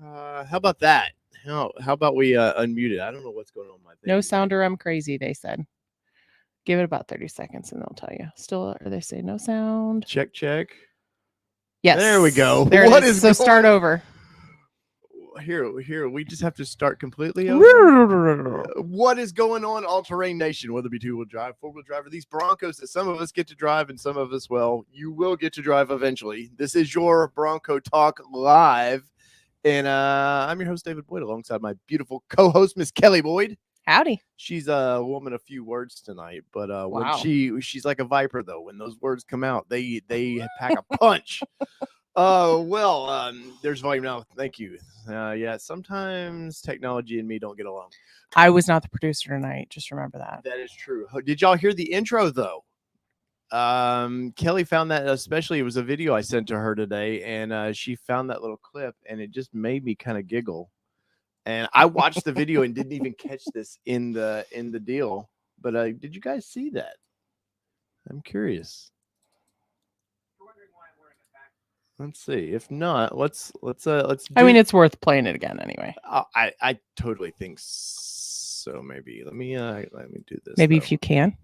How about that? How about we unmute it? I don't know what's going on with my thing. No sound or I'm crazy, they said. Give it about 30 seconds and they'll tell you. Still, or they say no sound. Check. Yes. There we go. There What it is. is So going start over. Here. We just have to start completely over. What is going on, All-Terrain Nation? Whether it be two-wheel drive, four-wheel drive, or these Broncos that some of us get to drive and some of us, well, you will get to drive eventually. This is your Bronco Talk Live. And I'm your host, David Boyd, alongside my beautiful co-host, Miss Kelly Boyd. Howdy. She's a woman of few words tonight, but Wow. when she's like a viper, though. When those words come out, they pack a punch. There's volume now. Thank you. Yeah, sometimes technology and me don't get along. I was not the producer tonight. Just remember that. That is true. Did y'all hear the intro, though? Kelly found that, especially it was a video I sent to her today, and she found that little clip, and it just made me kind of giggle. And I watched the video and didn't even catch this in the deal. But did you guys see that? I'm curious. Let's see. If not, let's. I mean, it's worth playing it again anyway. I totally think so. Maybe let me do this. Maybe if you can.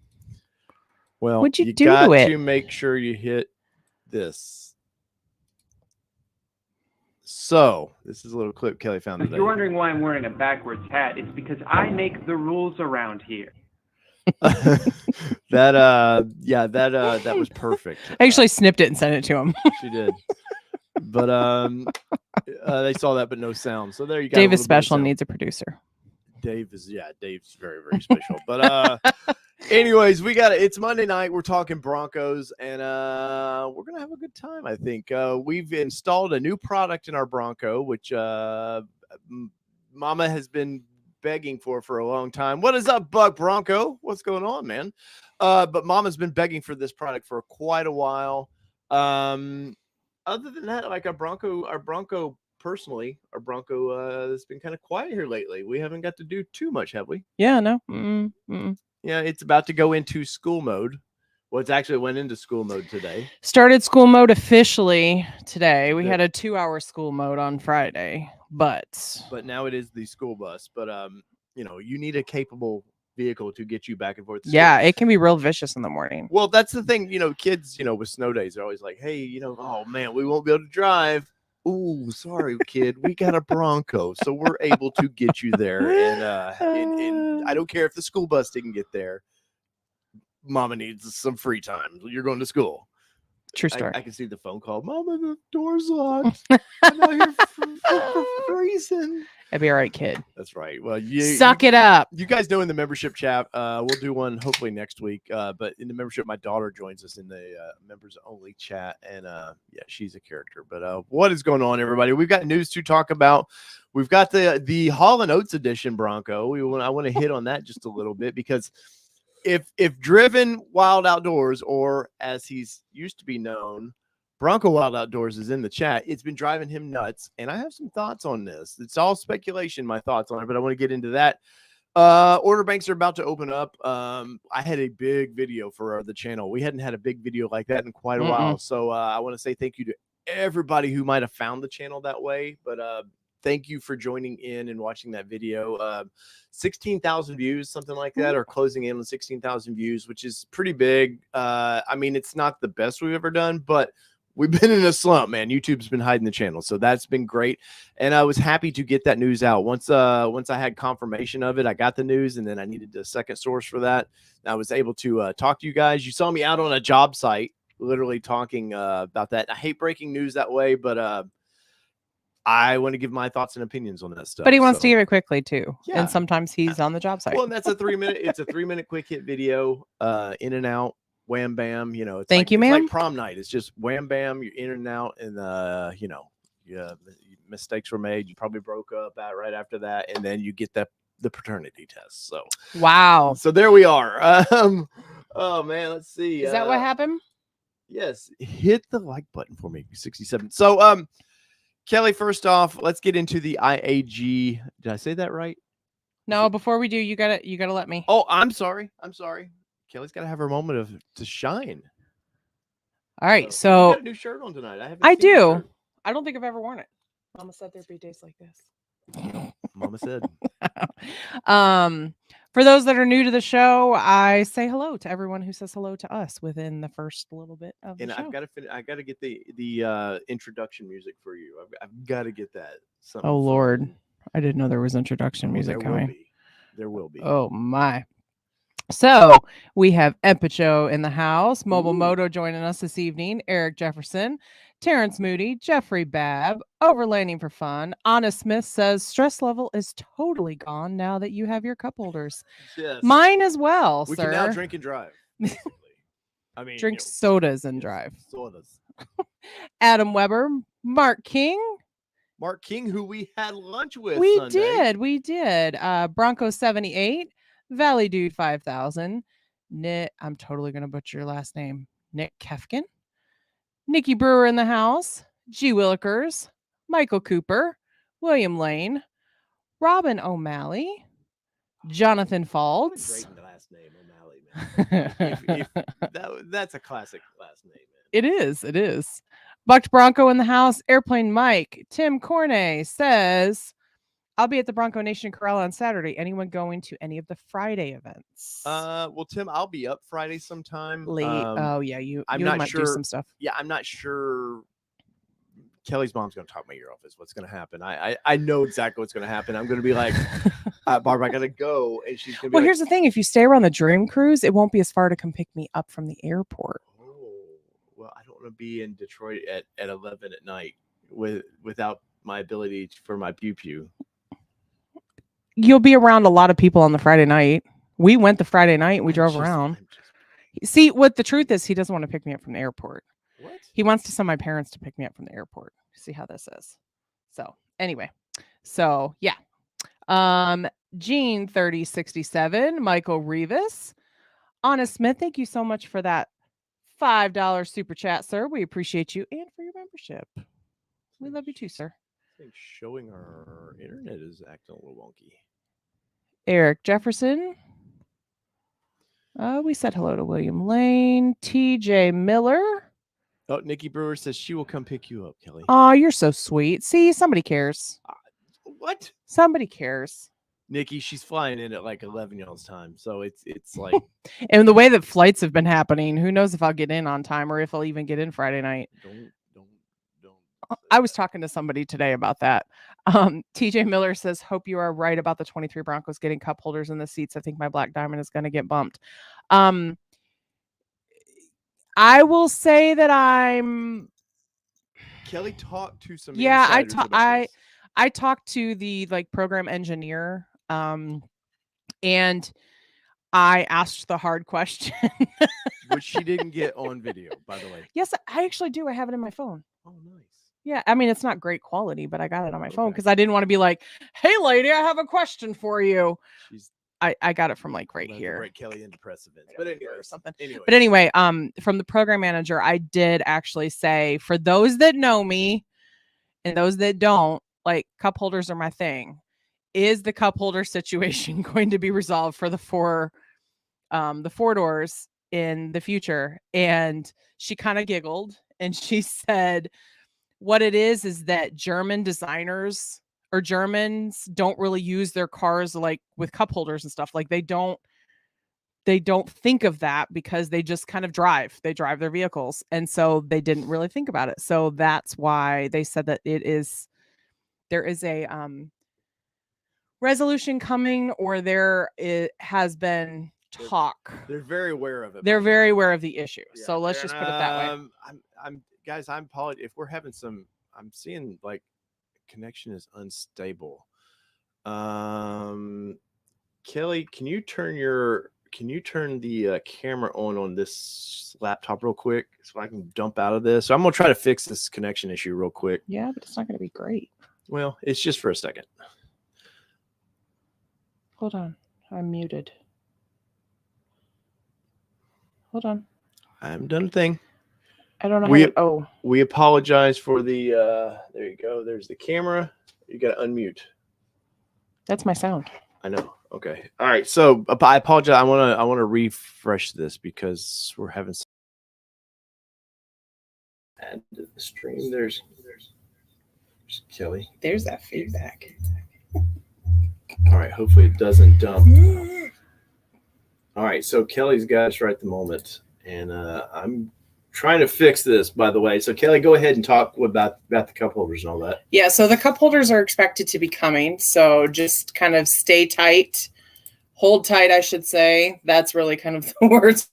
Well, what'd you do got to it? To make sure you hit this. So this is a little clip Kelly found today. If you're wondering why I'm wearing a backwards hat, it's because I make the rules around here. that was perfect. I actually snipped it and sent it to him. She did. But they saw that, but no sound. So there you go. Dave is special and needs a producer. Dave's very, very special. But anyways, it's Monday night. We're talking Broncos, and we're gonna have a good time. I think we've installed a new product in our Bronco, which Mama has been begging for a long time. What is up, Buck Bronco? What's going on, man? But Mama's been begging for this product for quite a while. Other than that, like our Bronco personally, has been kind of quiet here lately. We haven't got to do too much, have we? Yeah, no. Mm-mm. Yeah, it's about to go into school mode. Well, it's actually went into school mode today. Started school mode officially today. We had a 2-hour school mode on Friday, but now it is the school bus. But you need a capable vehicle to get you back and forth. Yeah, it can be real vicious in the morning. Well, that's the thing. Kids, with snow days, they're always like, hey, oh man, we won't be able to drive. Ooh, sorry, kid. We got a Bronco, so we're able to get you there. And I don't care if the school bus didn't get there. Mama needs some free time. You're going to school. True story. I can see the phone call. Mama, the door's locked. I'm out here for freezing. That'd be all right, kid. That's right. Well, suck it up. You guys know in the membership chat, we'll do one hopefully next week. But in the membership, my daughter joins us in the members only chat, and she's a character. But what is going on, everybody? We've got news to talk about. We've got the Hall & Oats Edition Bronco. I want to hit on that just a little bit because if driven Wild Outdoors, or as he's used to be known, Bronco Wild Outdoors, is in the chat, it's been driving him nuts, and I have some thoughts on this. It's all speculation, my thoughts on it, but I want to get into that. Order banks are about to open up. I had a big video for the channel. We hadn't had a big video like that in quite a while, so I want to say thank you to everybody who might have found the channel that way, but thank you for joining in and watching that video. 16,000 views, something like that, or closing in on 16,000 views, which is pretty big. I mean, it's not the best we've ever done, but we've been in a slump, man. YouTube's been hiding the channel, so that's been great. And I was happy to get that news out. Once I had confirmation of it, I got the news, and then I needed a second source for that. I was able to talk to you guys. You saw me out on a job site, literally talking about that. I hate breaking news that way, but I want to give my thoughts and opinions on that stuff. But he wants to give it quickly too. Yeah. And sometimes he's on the job site. Well, and that's a 3-minute. It's a 3-minute quick hit video. In and out. Wham bam, it's Thank you, ma'am. It's like prom night. It's just wham bam, you're in and out, and mistakes were made. You probably broke up right after that, and then you get the paternity test. So wow. So there we are. Oh man, let's see. Is that what happened? Yes, hit the like button for me. 67. So Kelly, first off, let's get into the IAG. Did I say that right? No, before we do, you gotta let me. Oh, I'm sorry. Kelly's got to have her moment to shine. All right, You so got a new shirt on tonight. I do. I don't think I've ever worn it. Mama said there'd be days like this. Mama said. For those that are new to the show, I say hello to everyone who says hello to us within the first little bit of the And show. I've got to finish. I got to get the introduction music for you. I've got to get that. Something Oh Lord, fun. I didn't know there was introduction music coming. There will be. Oh my. So we have Epicho in the house, Mobile Ooh. Moto joining us this evening, Eric Jefferson, Terrence Moody, Jeffrey Babb, Overlanding for Fun. Anna Smith says stress level is totally gone now that you have your cup holders. Yes. Mine as well, We sir. can now drink and drive. Basically. I mean, Drink sodas and drive. Sodas. Adam Weber, Mark King. Mark King, who we had lunch with We Sunday. did. Bronco 78, Valley Dude 5000, Nick, I'm totally going to butcher your last name, Nick Kefkin, Nikki Brewer in the house, G. Willikers, Michael Cooper, William Lane, Robin O'Malley, Jonathan Faulds. Great last name, O'Malley, man. That's a classic last name, man. It is. Bucked Bronco in the house, Airplane Mike, Tim Cornay says, I'll be at the Bronco Nation Corral on Saturday. Anyone going to any of the Friday events? Well, Tim, I'll be up Friday sometime. Late. Oh yeah, I'm you not might sure. do some stuff. Yeah, I'm not sure. Kelly's mom's gonna talk my ear off. Is what's gonna happen. I know exactly what's gonna happen. I'm gonna be like, Barbara, I gotta go, and she's gonna be. Well, like, here's the thing: if you stay around the Dream Cruise, it won't be as far to come pick me up from the airport. Oh, well, I don't want to be in Detroit at 11 at night without my ability for my pew pew. You'll be around a lot of people on the Friday night. We went the Friday night. We drove around. See, what the truth is, he doesn't want to pick me up from the airport. What? He wants to send my parents to pick me up from the airport. See how this is. So anyway, yeah. Gene 3067, Michael Rivas, Anna Smith. Thank you so much for that $5 super chat, sir. We appreciate you and for your membership. We love you too, sir. I think showing our internet is acting a little wonky. Eric Jefferson. We said hello to William Lane. TJ Miller. Oh, Nikki Brewer says she will come pick you up, Kelly. Oh, you're so sweet. See, somebody cares. What? Somebody cares. Nikki, she's flying in at like 11 y'all's time, so it's like. And the way that flights have been happening, who knows if I'll get in on time or if I'll even get in Friday night. Don't. I was talking to somebody today about that. TJ Miller says, hope you are right about the 23 Broncos getting cup holders in the seats. I think my Black Diamond is going to get bumped. I will say that Kelly talked to some. Yeah, I talked to the program engineer, and I asked the hard question, which she didn't get on video, by the way. Yes, I actually do. I have it in my phone. Oh, nice. Yeah, I mean, it's not great quality, but I got it on my phone because I didn't want to be like, hey, lady, I have a question for you. I got it from right here. Right, Kelly into press events. But anyway, or something. Anyway. But anyway, from the program manager, I did actually say, for those that know me and those that don't, cup holders are my thing. Is the cup holder situation going to be resolved for the four doors in the future? And she kind of giggled and she said, what it is that German designers or Germans don't really use their cars with cup holders and stuff. They don't think of that because they just kind of drive. They drive their vehicles. And so they didn't really think about it. So that's why they said that there is a resolution coming, or has been talk. They're very aware of it. They're very aware of the issue. Yeah, so let's just put it that way. Guys, I'm apologetic if we're having I'm seeing connection is unstable. Kelly, can you turn the camera on this laptop real quick so I can dump out of this? So I'm gonna try to fix this connection issue real quick. Yeah, but it's not gonna be great. Well, it's just for a second. Hold on, I'm muted. Hold on. I haven't done a thing. I don't know. We apologize for the. There you go. There's the camera. You got to unmute. That's my sound. I know. Okay. All right. So I apologize. I want to refresh this because we're having. Add to the stream. There's Kelly. There's that feedback. All right. Hopefully it doesn't dump. All right. So Kelly's got us right at the moment, and I'm trying to fix this, by the way. So Kelly, go ahead and talk about the cup holders and all that. Yeah. So the cup holders are expected to be coming. So just kind of stay tight, hold tight, I should say. That's really kind of the words.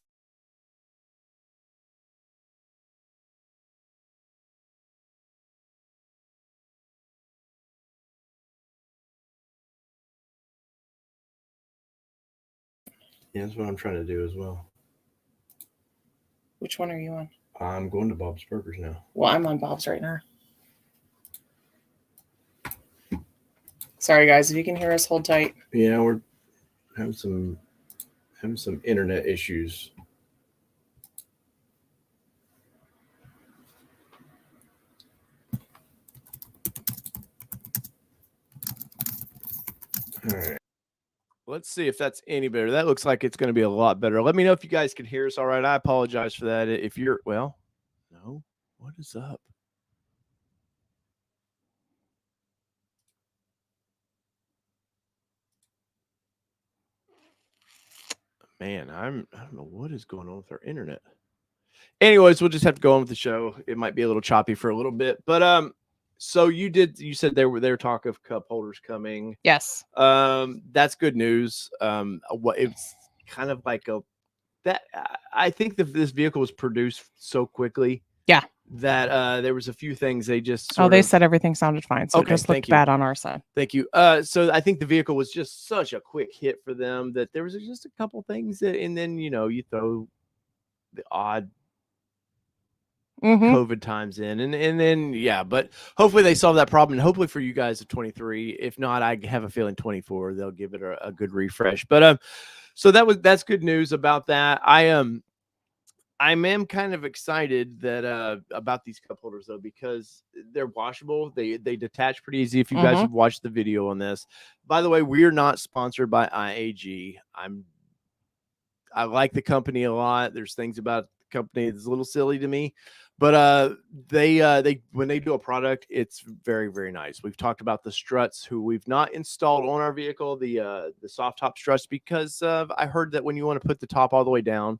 Yeah, that's what I'm trying to do as well. Which one are you on? I'm going to Bob's Burgers now. Well, I'm on Bob's right now. Sorry, guys. If you can hear us, hold tight. Yeah, we're having some internet issues. All right. Let's see if that's any better. That looks like it's going to be a lot better. Let me know if you guys can hear us all right. I apologize for that. If you're, well, no, what is up? Man, I don't know what is going on with our internet. Anyways, we'll just have to go on with the show. It might be a little choppy for a little bit, but so you said there talk of cup holders coming. Yes. That's good news. It's kind of like I think that this vehicle was produced so quickly. Yeah. That there was a few things they just they said everything sounded fine, so Okay, it just looked bad on our side. Thank you. So I think the vehicle was just such a quick hit for them that there was just a couple things and then you throw the odd COVID times in and then but hopefully they solve that problem, and hopefully for you guys at 23. If not, I have a feeling 24 they'll give it a good refresh. But so that's good news about that. I am kind of excited that about these cup holders though, because they're washable. They detach pretty easy. If you guys have watched the video on this, by the way, we're not sponsored by IAG. I like the company a lot. There's things about the company that's a little silly to me, but they when they do a product, it's very, very nice. We've talked about the struts, who we've not installed on our vehicle, the soft top struts, because I heard that when you want to put the top all the way down,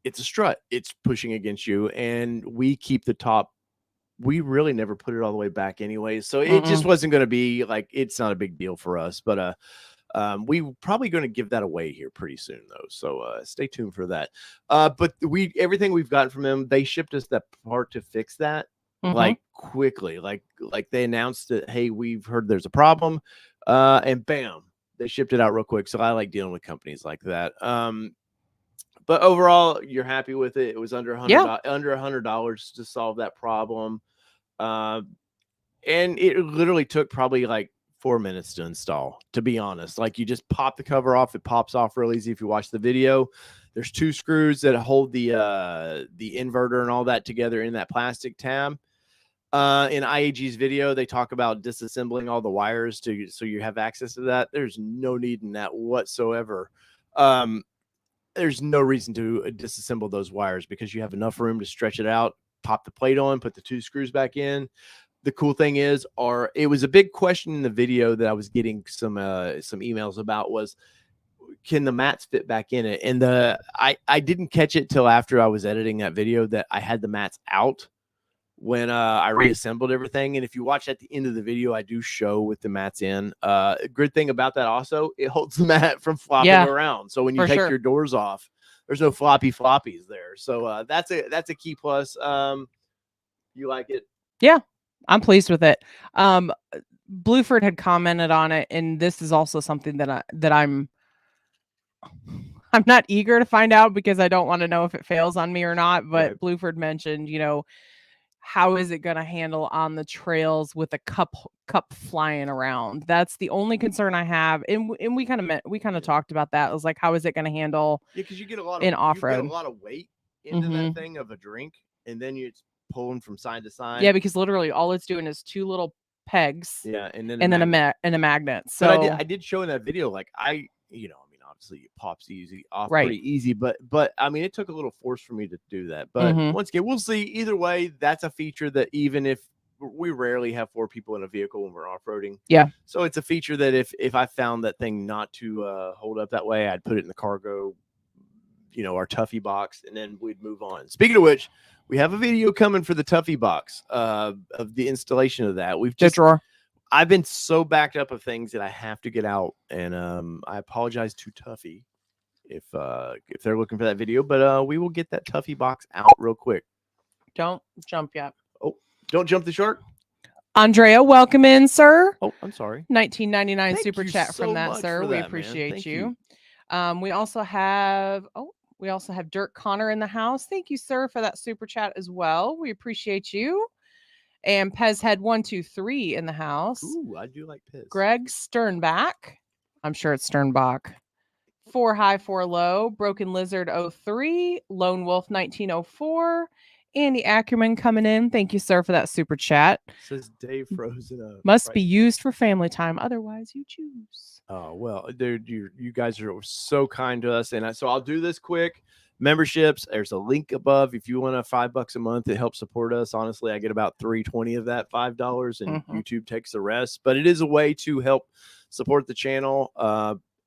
it's a strut. It's pushing against you, and we keep the top. We really never put it all the way back anyway, so it just wasn't going to be like, it's not a big deal for us. But we probably going to give that away here pretty soon though, so stay tuned for that. But everything we've gotten from them, they shipped us that part to fix that like quickly, like they announced that, hey, we've heard there's a problem, and bam, they shipped it out real quick. So I like dealing with companies like that. But overall, you're happy with it. It was under $100 to solve that problem. And it literally took probably like 4 minutes to install, to be honest. Like, you just pop the cover off. It pops off real easy if you watch the video. There's 2 screws that hold the inverter and all that together in that plastic tab. In IAG's video, they talk about disassembling all the wires so you have access to that. There's no need in that whatsoever. There's no reason to disassemble those wires because you have enough room to stretch it out, pop the plate on, put the 2 screws back in. The cool thing is, it was a big question in the video that I was getting some emails about, was, can the mats fit back in it? And I didn't catch it till after I was editing that video that I had the mats out when I reassembled everything. And if you watch at the end of the video, I do show with the mats in. A good thing about that also, it holds the mat from flopping around. So when you take your doors off, there's no floppies there. So that's a key plus. You like it? Yeah, I'm pleased with it. Blueford had commented on it, and this is also something that I'm not eager to find out because I don't want to know if it fails on me or not. But Blueford mentioned, how is it going to handle on the trails with a cup flying around? That's the only concern I have. And we kind of talked about that. It was like, how is it going to handle? Yeah, because you get a lot of weight into that thing of a drink, and then it's pulling from side to side. Yeah, because literally all it's doing is 2 little pegs. Yeah, and then a magnet. So but I did show in that video, like, obviously it pops off pretty easy, but I mean, it took a little force for me to do that. But once again, we'll see. Either way, that's a feature that even if we rarely have 4 people in a vehicle when we're off-roading. Yeah. So it's a feature that if I found that thing not to hold up that way, I'd put it in the cargo, our Tuffy box, and then we'd move on. Speaking of which, we have a video coming for the Tuffy box of the installation of that. I've been so backed up of things that I have to get out, and I apologize to Tuffy if they're looking for that video, but we will get that Tuffy box out real quick. Don't jump yet. Oh, don't jump the shark. Andrea, welcome in, sir. Oh, I'm sorry. 1999 Thank super you chat so from that, much sir. for We that, appreciate man. Thank you. We also have Dirk Connor in the house. Thank you, sir, for that super chat as well. We appreciate you. And Pez Head 123 in the house. Ooh, I do like Pez. Greg Sternbach. I'm sure it's Sternbach. 4 High, 4 Low. Broken Lizard 03. Lone Wolf 1904. Andy Ackerman coming in. Thank you, sir, for that super chat. Says Dave Frozen up. Must be used for family time. Otherwise, you choose. Oh, well, dude, you guys are so kind to us. And so I'll do this quick. Memberships, there's a link above. If you want $5 a month, it helps support us. Honestly, I get about $3.20 of that $5, and YouTube takes the rest. But it is a way to help support the channel.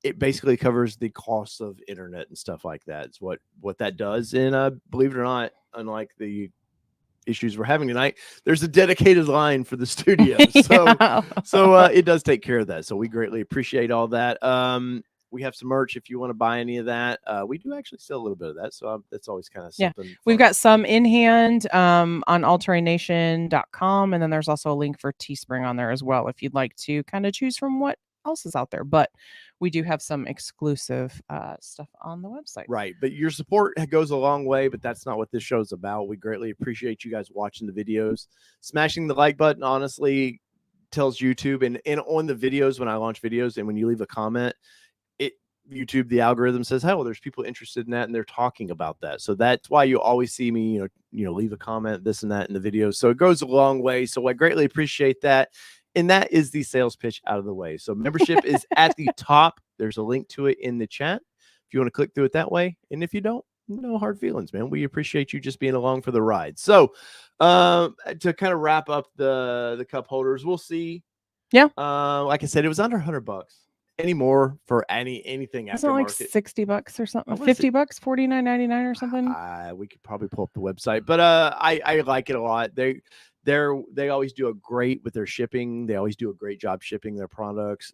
It basically covers the costs of internet and stuff like that. It's what that does. And believe it or not, unlike the issues we're having tonight, there's a dedicated line for the studio. So it does take care of that. So we greatly appreciate all that. We have some merch if you want to buy any of that. We do actually sell a little bit of that. So that's always kind of something. Yeah. We've got some in hand on allterraination.com. And then there's also a link for Teespring on there as well, if you'd like to kind of choose from what else is out there. But we do have some exclusive stuff on the website. Right. But your support goes a long way, but that's not what this show's about. We greatly appreciate you guys watching the videos. Smashing the like button, honestly, tells YouTube and on the videos, when I launch videos and when you leave a comment, YouTube, the algorithm says, hey, well, there's people interested in that and they're talking about that. So that's why you always see me, leave a comment, this and that in the videos. So it goes a long way. So I greatly appreciate that. And that is the sales pitch out of the way. So membership is at the top. There's a link to it in the chat if you want to click through it that way. And if you don't, no hard feelings, man. We appreciate you just being along for the ride. So to kind of wrap up the cup holders, we'll see. Yeah. Like I said, it was under $100 anymore for anything. Isn't it like $60 or something? $50, $49.99 or something. We could probably pull up the website, but I like it a lot. They always do a great with their shipping. They always do a great job shipping their products.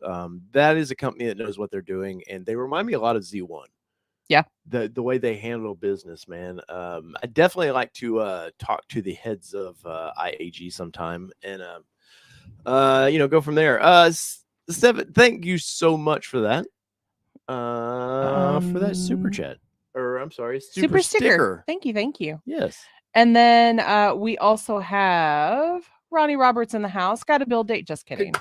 That is a company that knows what they're doing, and they remind me a lot of Z1. Yeah, the way they handle business, man. I definitely like to talk to the heads of IAG sometime, and go from there. Stephen, thank you so much for that. For that super chat, or I'm sorry, super sticker. Thank you. Yes. And then we also have Ronnie Roberts in the house. Got a build date. Just kidding.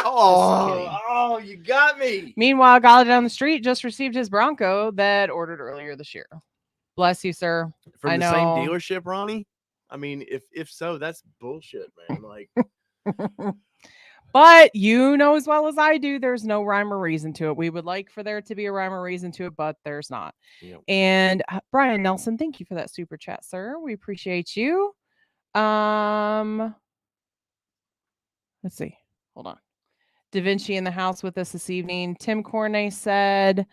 Oh, you got me. Meanwhile, Gala down the street just received his Bronco that ordered earlier this year. Bless you, sir. From the same dealership, Ronnie? I mean, if so, that's bullshit, man. Like. But you know as well as I do, there's no rhyme or reason to it. We would like for there to be a rhyme or reason to it, but there's not. Yep. And Brian Nelson, thank you for that super chat, sir. We appreciate you. Let's see. Hold on. Da Vinci in the house with us this evening. Tim Corney said,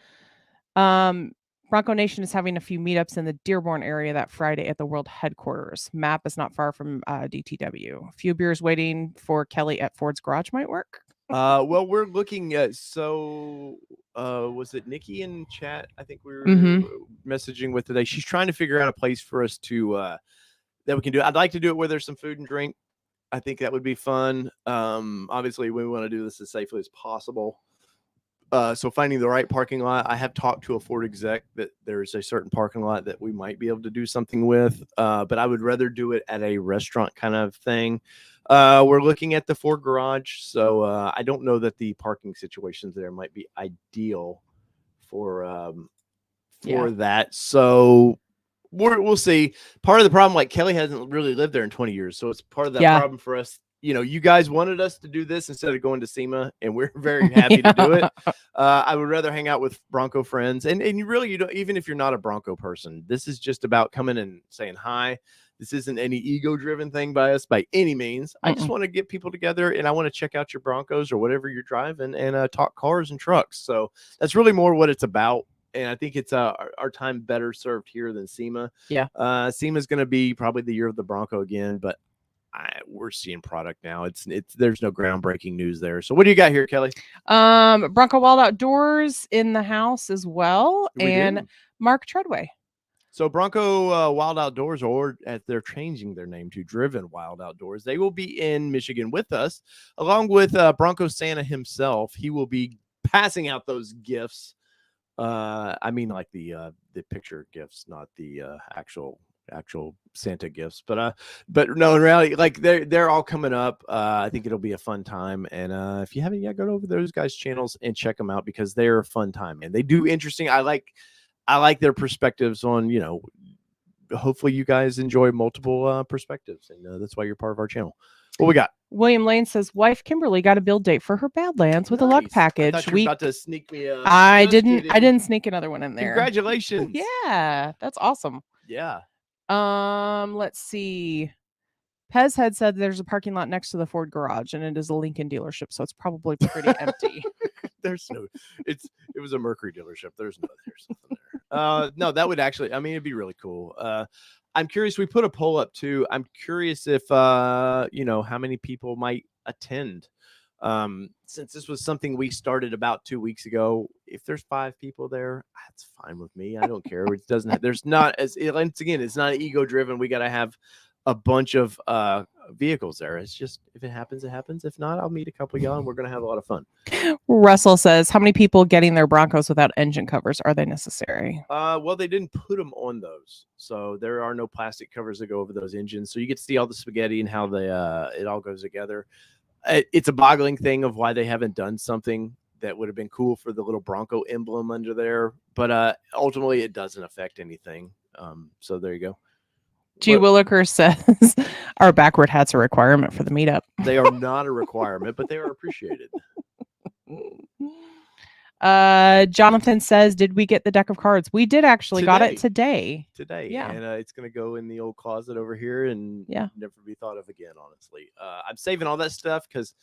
Bronco Nation is having a few meetups in the Dearborn area that Friday at the world headquarters. Map is not far from DTW. A few beers waiting for Kelly at Ford's Garage might work. Well, we're looking at, was it Nikki in chat? I think we were messaging with today. She's trying to figure out a place for us to, that we can do. I'd like to do it where there's some food and drink. I think that would be fun. Obviously we want to do this as safely as possible. So finding the right parking lot, I have talked to a Ford exec that there's a certain parking lot that we might be able to do something with, but I would rather do it at a restaurant kind of thing. We're looking at the Ford garage, so I don't know that the parking situations there might be ideal for that. So we'll see. Part of the problem, like Kelly hasn't really lived there in 20 years, so it's part of that problem for us you guys wanted us to do this instead of going to SEMA, and we're very happy to do it. I would rather hang out with Bronco friends, and you don't, even if you're not a Bronco person, this is just about coming and saying hi. This isn't any ego-driven thing by us by any means. I just want to get people together, and I want to check out your Broncos or whatever you're driving, and talk cars and trucks. So that's really more what it's about. And I think it's our time better served here than SEMA. Yeah. SEMA is going to be probably the year of the Bronco again, but we're seeing product now. It's there's no groundbreaking news there. So what do you got here, Kelly? Bronco Wild Outdoors in the house as well, and Mark Treadway. So Bronco Wild Outdoors, or as they're changing their name to Driven Wild Outdoors, they will be in Michigan with us, along with Bronco Santa himself. He will be passing out those gifts. I mean, like the picture gifts, not the actual Santa gifts, but no, in reality, like they're all coming up. I think it'll be a fun time, and if you haven't yet, go over those guys' channels and check them out, because they're a fun time, and they do interesting. I like their perspectives on, hopefully you guys enjoy multiple perspectives, and that's why you're part of our channel. What we got? William Lane says, wife Kimberly got a build date for her Badlands with a luck package. I thought you were about to sneak me. I didn't sneak another one in there. Congratulations. Yeah, that's awesome. Yeah. Let's see. Pez had said there's a parking lot next to the Ford garage, and it is a Lincoln dealership, so it's probably pretty empty. It was a Mercury dealership. There's something there. No, that would actually, it'd be really cool. I'm curious. We put a poll up too. I'm curious if how many people might attend. Since this was something we started about 2 weeks ago, if there's 5 people there, that's fine with me. I don't care. It doesn't. There's not once again, it's not ego driven. We got to have a bunch of vehicles there. It's just, if it happens, it happens. If not, I'll meet a couple of y'all and we're gonna have a lot of fun. Russell says, how many people getting their Broncos without engine covers? Are they necessary? Well, they didn't put them on those, so there are no plastic covers that go over those engines, so you get to see all the spaghetti and how it all goes together. It's a boggling thing of why they haven't done something that would have been cool for the little Bronco emblem under there, but ultimately it doesn't affect anything. So there you go. G. Williker says our backward hats are a requirement for the meetup. They are not a requirement, but they are appreciated. Jonathan says, did we get the deck of cards? We did actually. Got it today. Yeah, and it's gonna go in the old closet over here and never be thought of again, honestly. I'm saving all that stuff because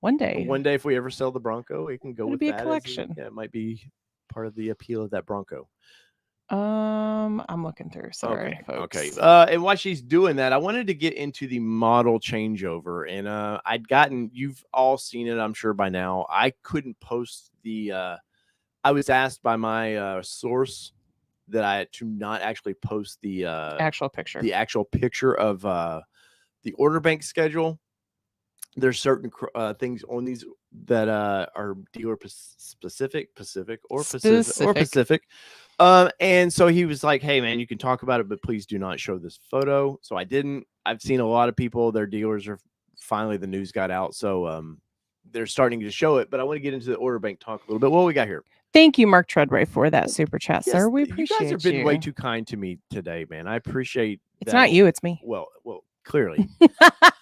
one day if we ever sell the Bronco, it can go with that. A collection. It might be part of the appeal of that Bronco. I'm looking through. Sorry, folks. Okay. And while she's doing that, I wanted to get into the model changeover, and you've all seen it, I'm sure by now. I couldn't post I was asked by my source that I to not actually post the actual picture of the order bank schedule. There's certain things on these that are dealer specific. And so he was like, hey man, you can talk about it, but please do not show this photo. So I didn't. I've seen a lot of people, their dealers are finally, the news got out, so they're starting to show it. But I want to get into the order bank talk a little bit. What we got here? Thank you, Mark Treadway, for that super chat, sir. We appreciate you. You guys have been way too kind to me today, man. I appreciate it's that. Not you, it's me. Well, clearly.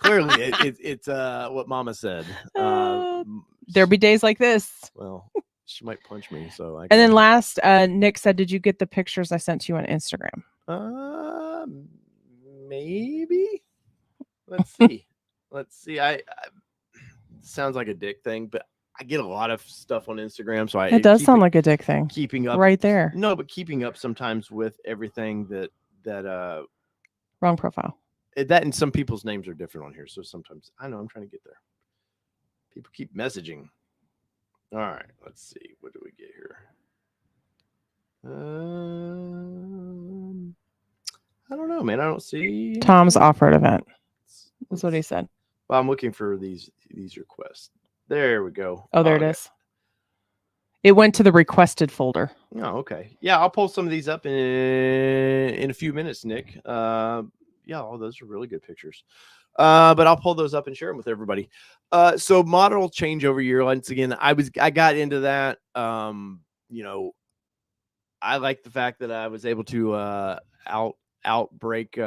It's what Mama said. There'll be days like this. Well, she might punch me. So and then last, Nick said, did you get the pictures I sent to you on Instagram? Maybe. Let's see. I sounds like a dick thing, but I get a lot of stuff on Instagram, so it does sound like a dick thing. Keeping up right there. No, but keeping up sometimes with everything that wrong profile. That and some people's names are different on here, so sometimes I know I'm trying to get there. People keep messaging. All right, let's see. What do we get here? I don't know, man. I don't see Tom's off-road event. That's what he said. Well, I'm looking for these requests. There we go. Oh, there it is. It went to the requested folder. Oh, okay. Yeah, I'll pull some of these up in a few minutes, Nick. All those are really good pictures. But I'll pull those up and share them with everybody. So model changeover year. Once again, I got into that. I like the fact that I was able to outbreak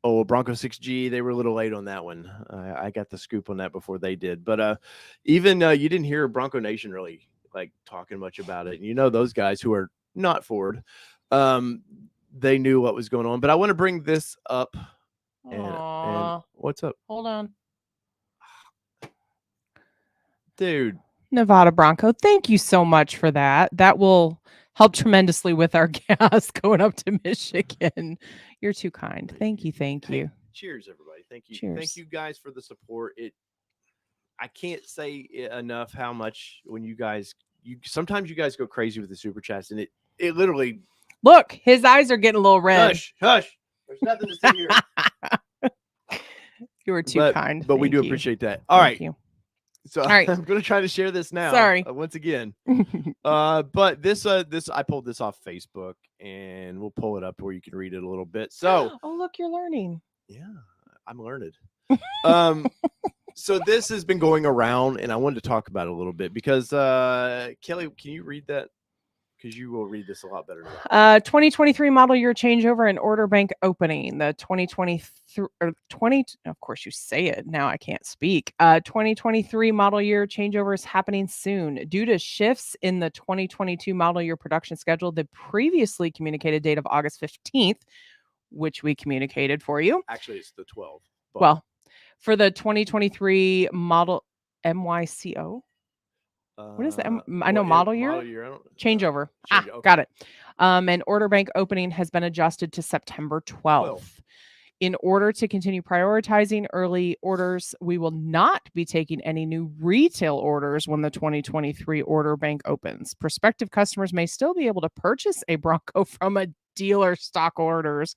Oh, Bronco 6G, they were a little late on that one. I got the scoop on that before they did. But even you didn't hear Bronco Nation really like talking much about it. And you know those guys who are not Ford, they knew what was going on. But I want to bring this up. And what's up? Hold on. Dude. Nevada Bronco, thank you so much for that. That will help tremendously with our gas going up to Michigan. You're too kind. Thank you. Thank you. Cheers, everybody. Thank you. Cheers. Thank you guys for the support. I can't say enough how much when sometimes you guys go crazy with the super chats, and it literally. Look, his eyes are getting a little red. Hush. There's nothing to see here. You were too kind. But we do appreciate that. All right. You. So all right. I'm going to try to share this now. Sorry. Once again. But this I pulled this off Facebook, and we'll pull it up where you can read it a little bit. So oh, look, you're learning. Yeah, I'm learned. So this has been going around, and I wanted to talk about it a little bit because Kelly, can you read that? Because you will read this a lot better than I. 2023 model year changeover and order bank opening. The 2023 or 20. Of course, you say it now. I can't speak. 2023 model year changeover is happening soon due to shifts in the 2022 model year production schedule. The previously communicated date of August 15th, which we communicated for you. Actually, it's the 12th. Well, for the 2023 model MYCO. What is that? I know model year. Changeover. Okay. Got it. And order bank opening has been adjusted to September 12th. In order to continue prioritizing early orders, we will not be taking any new retail orders when the 2023 order bank opens. Prospective customers may still be able to purchase a Bronco from a dealer stock orders,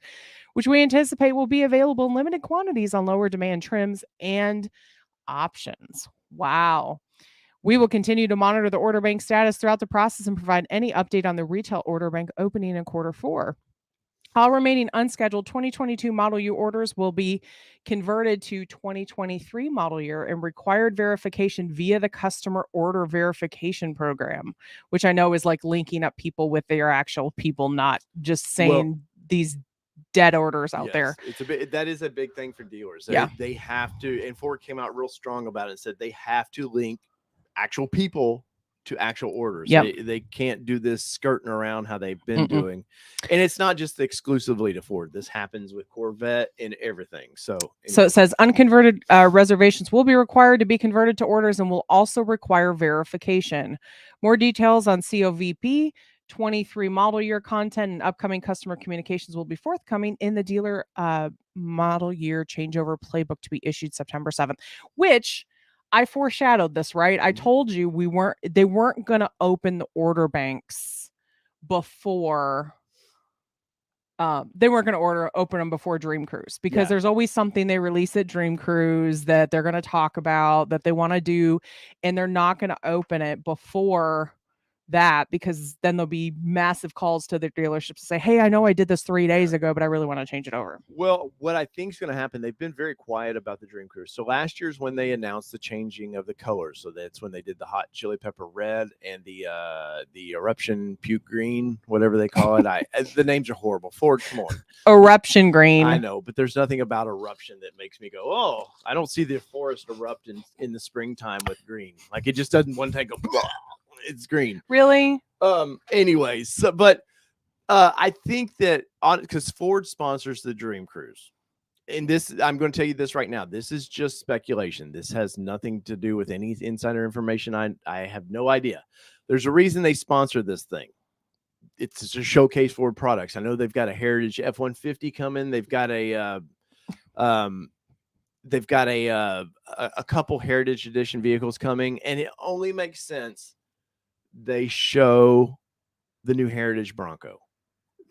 which we anticipate will be available in limited quantities on lower demand trims and options. Wow. We will continue to monitor the order bank status throughout the process and provide any update on the retail order bank opening in Q4. All remaining unscheduled 2022 model year orders will be converted to 2023 model year and required verification via the customer order verification program, which I know is like linking up people with their actual people, not just saying these dead orders out there. That is a big thing for dealers. They have to, and Ford came out real strong about it and said they have to link actual people to actual orders. They can't do this skirting around how they've been doing. And it's not just exclusively to Ford. This happens with Corvette and everything. So it says unconverted reservations will be required to be converted to orders and will also require verification. More details on COVP 23 model year content and upcoming customer communications will be forthcoming in the dealer model year changeover playbook to be issued September 7th, which I foreshadowed this, right? I told you they weren't going to open the order banks before they weren't going to open them before Dream Cruise because there's always something they release at Dream Cruise that they're going to talk about that they want to do, and they're not going to open it before that because then there'll be massive calls to their dealerships to say, hey, I know I did this 3 days ago, but I really want to change it over. Well, what I think is going to happen, they've been very quiet about the Dream Cruise. So last year's when they announced the changing of the colors. So that's when they did the hot chili pepper red and the eruption puke green, whatever they call it. The names are horrible. Ford, come on. Eruption green. I know, but there's nothing about eruption that makes me go, oh, I don't see the forest erupt in the springtime with green. Like it just doesn't one time go, it's green. Really? Anyways, but I think that because Ford sponsors the Dream Cruise, and this, I'm going to tell you this right now. This is just speculation. This has nothing to do with any insider information. I have no idea. There's a reason they sponsor this thing. It's to showcase Ford products. I know they've got a Heritage F-150 coming. They've got a couple Heritage Edition vehicles coming, and it only makes sense they show the new Heritage Bronco.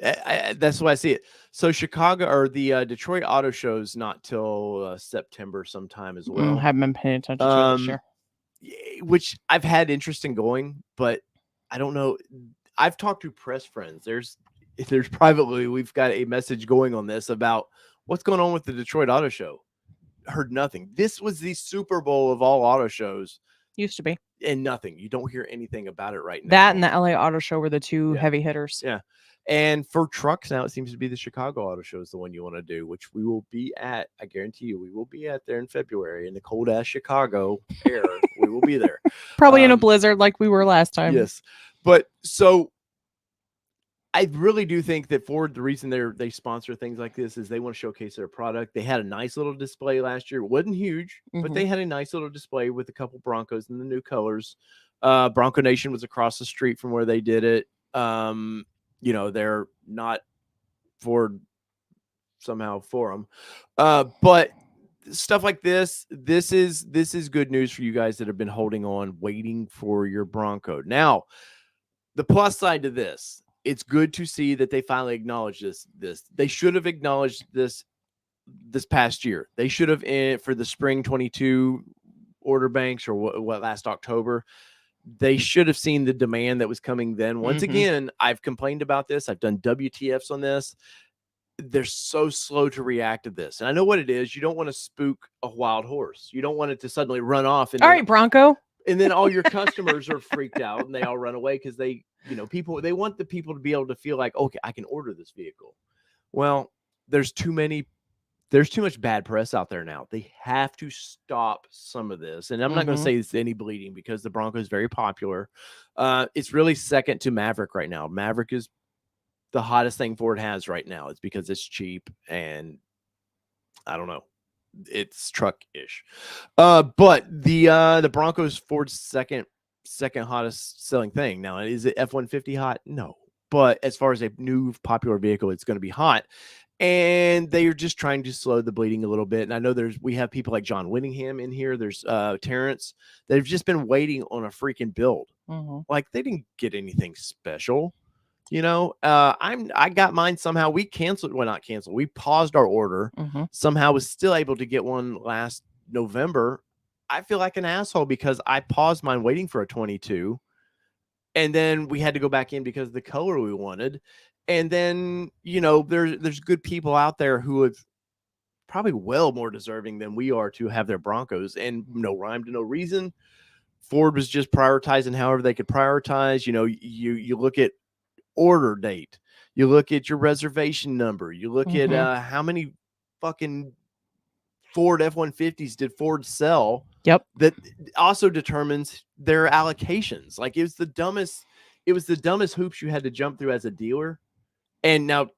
That's why I see it. So Chicago or the Detroit Auto Show's not till September sometime as well. Haven't been paying attention to it this year. Which I've had interest in going, but I don't know. I've talked to press friends. There's privately, we've got a message going on this about what's going on with the Detroit Auto Show. Heard nothing. This was the Super Bowl of all auto shows. Used to be. And nothing. You don't hear anything about it right now. That and the LA Auto Show were the two heavy hitters. Yeah. And for trucks now, it seems to be the Chicago Auto Show is the one you want to do, which we will be at. I guarantee you, we will be at there in February in the cold ass Chicago air. We will be there. Probably in a blizzard like we were last time. Yes. But so I really do think that Ford, the reason they sponsor things like this is they want to showcase their product. They had a nice little display last year. It wasn't huge, but they had a nice little display with a couple Broncos in the new colors. Bronco Nation was across the street from where they did it. You know, they're not Ford somehow for them. But stuff like this is good news for you guys that have been holding on, waiting for your Bronco. Now, the plus side to this, it's good to see that they finally acknowledge this. They should have acknowledged this past year. They should have for the spring 22 order banks or what last October. They should have seen the demand that was coming then. Once again, I've complained about this. I've done WTFs on this. They're so slow to react to this. And I know what it is. You don't want to spook a wild horse. You don't want it to suddenly run off. And all right, Bronco. And then all your customers are freaked out and they all run away because they want the people to be able to feel like, okay, I can order this vehicle. Well, there's too much bad press out there now. They have to stop some of this. And I'm not going to say it's any bleeding because the Bronco is very popular. It's really second to Maverick right now. Maverick is the hottest thing Ford has right now. It's because it's cheap and I don't know. It's truck-ish. But the Bronco is Ford's second hottest selling thing. Now, is it F-150 hot? No. But as far as a new popular vehicle, it's going to be hot. And they are just trying to slow the bleeding a little bit. And I know we have people like John Winningham in here. There's Terrence. They've just been waiting on a freaking build. Like they didn't get anything special. You know, I got mine somehow. We canceled. Well, not canceled. We paused our order. Somehow was still able to get one last November. I feel like an asshole because I paused mine waiting for a 22. And then we had to go back in because of the color we wanted. And then, you know, there's good people out there who have probably well more deserving than we are to have their Broncos, and no rhyme to no reason. Ford was just prioritizing however they could prioritize. You know, you look at order date, you look at your reservation number, you look at how many fucking Ford F-150s did Ford sell. Yep. That also determines their allocations. Like it was the dumbest hoops you had to jump through as a dealer. And now,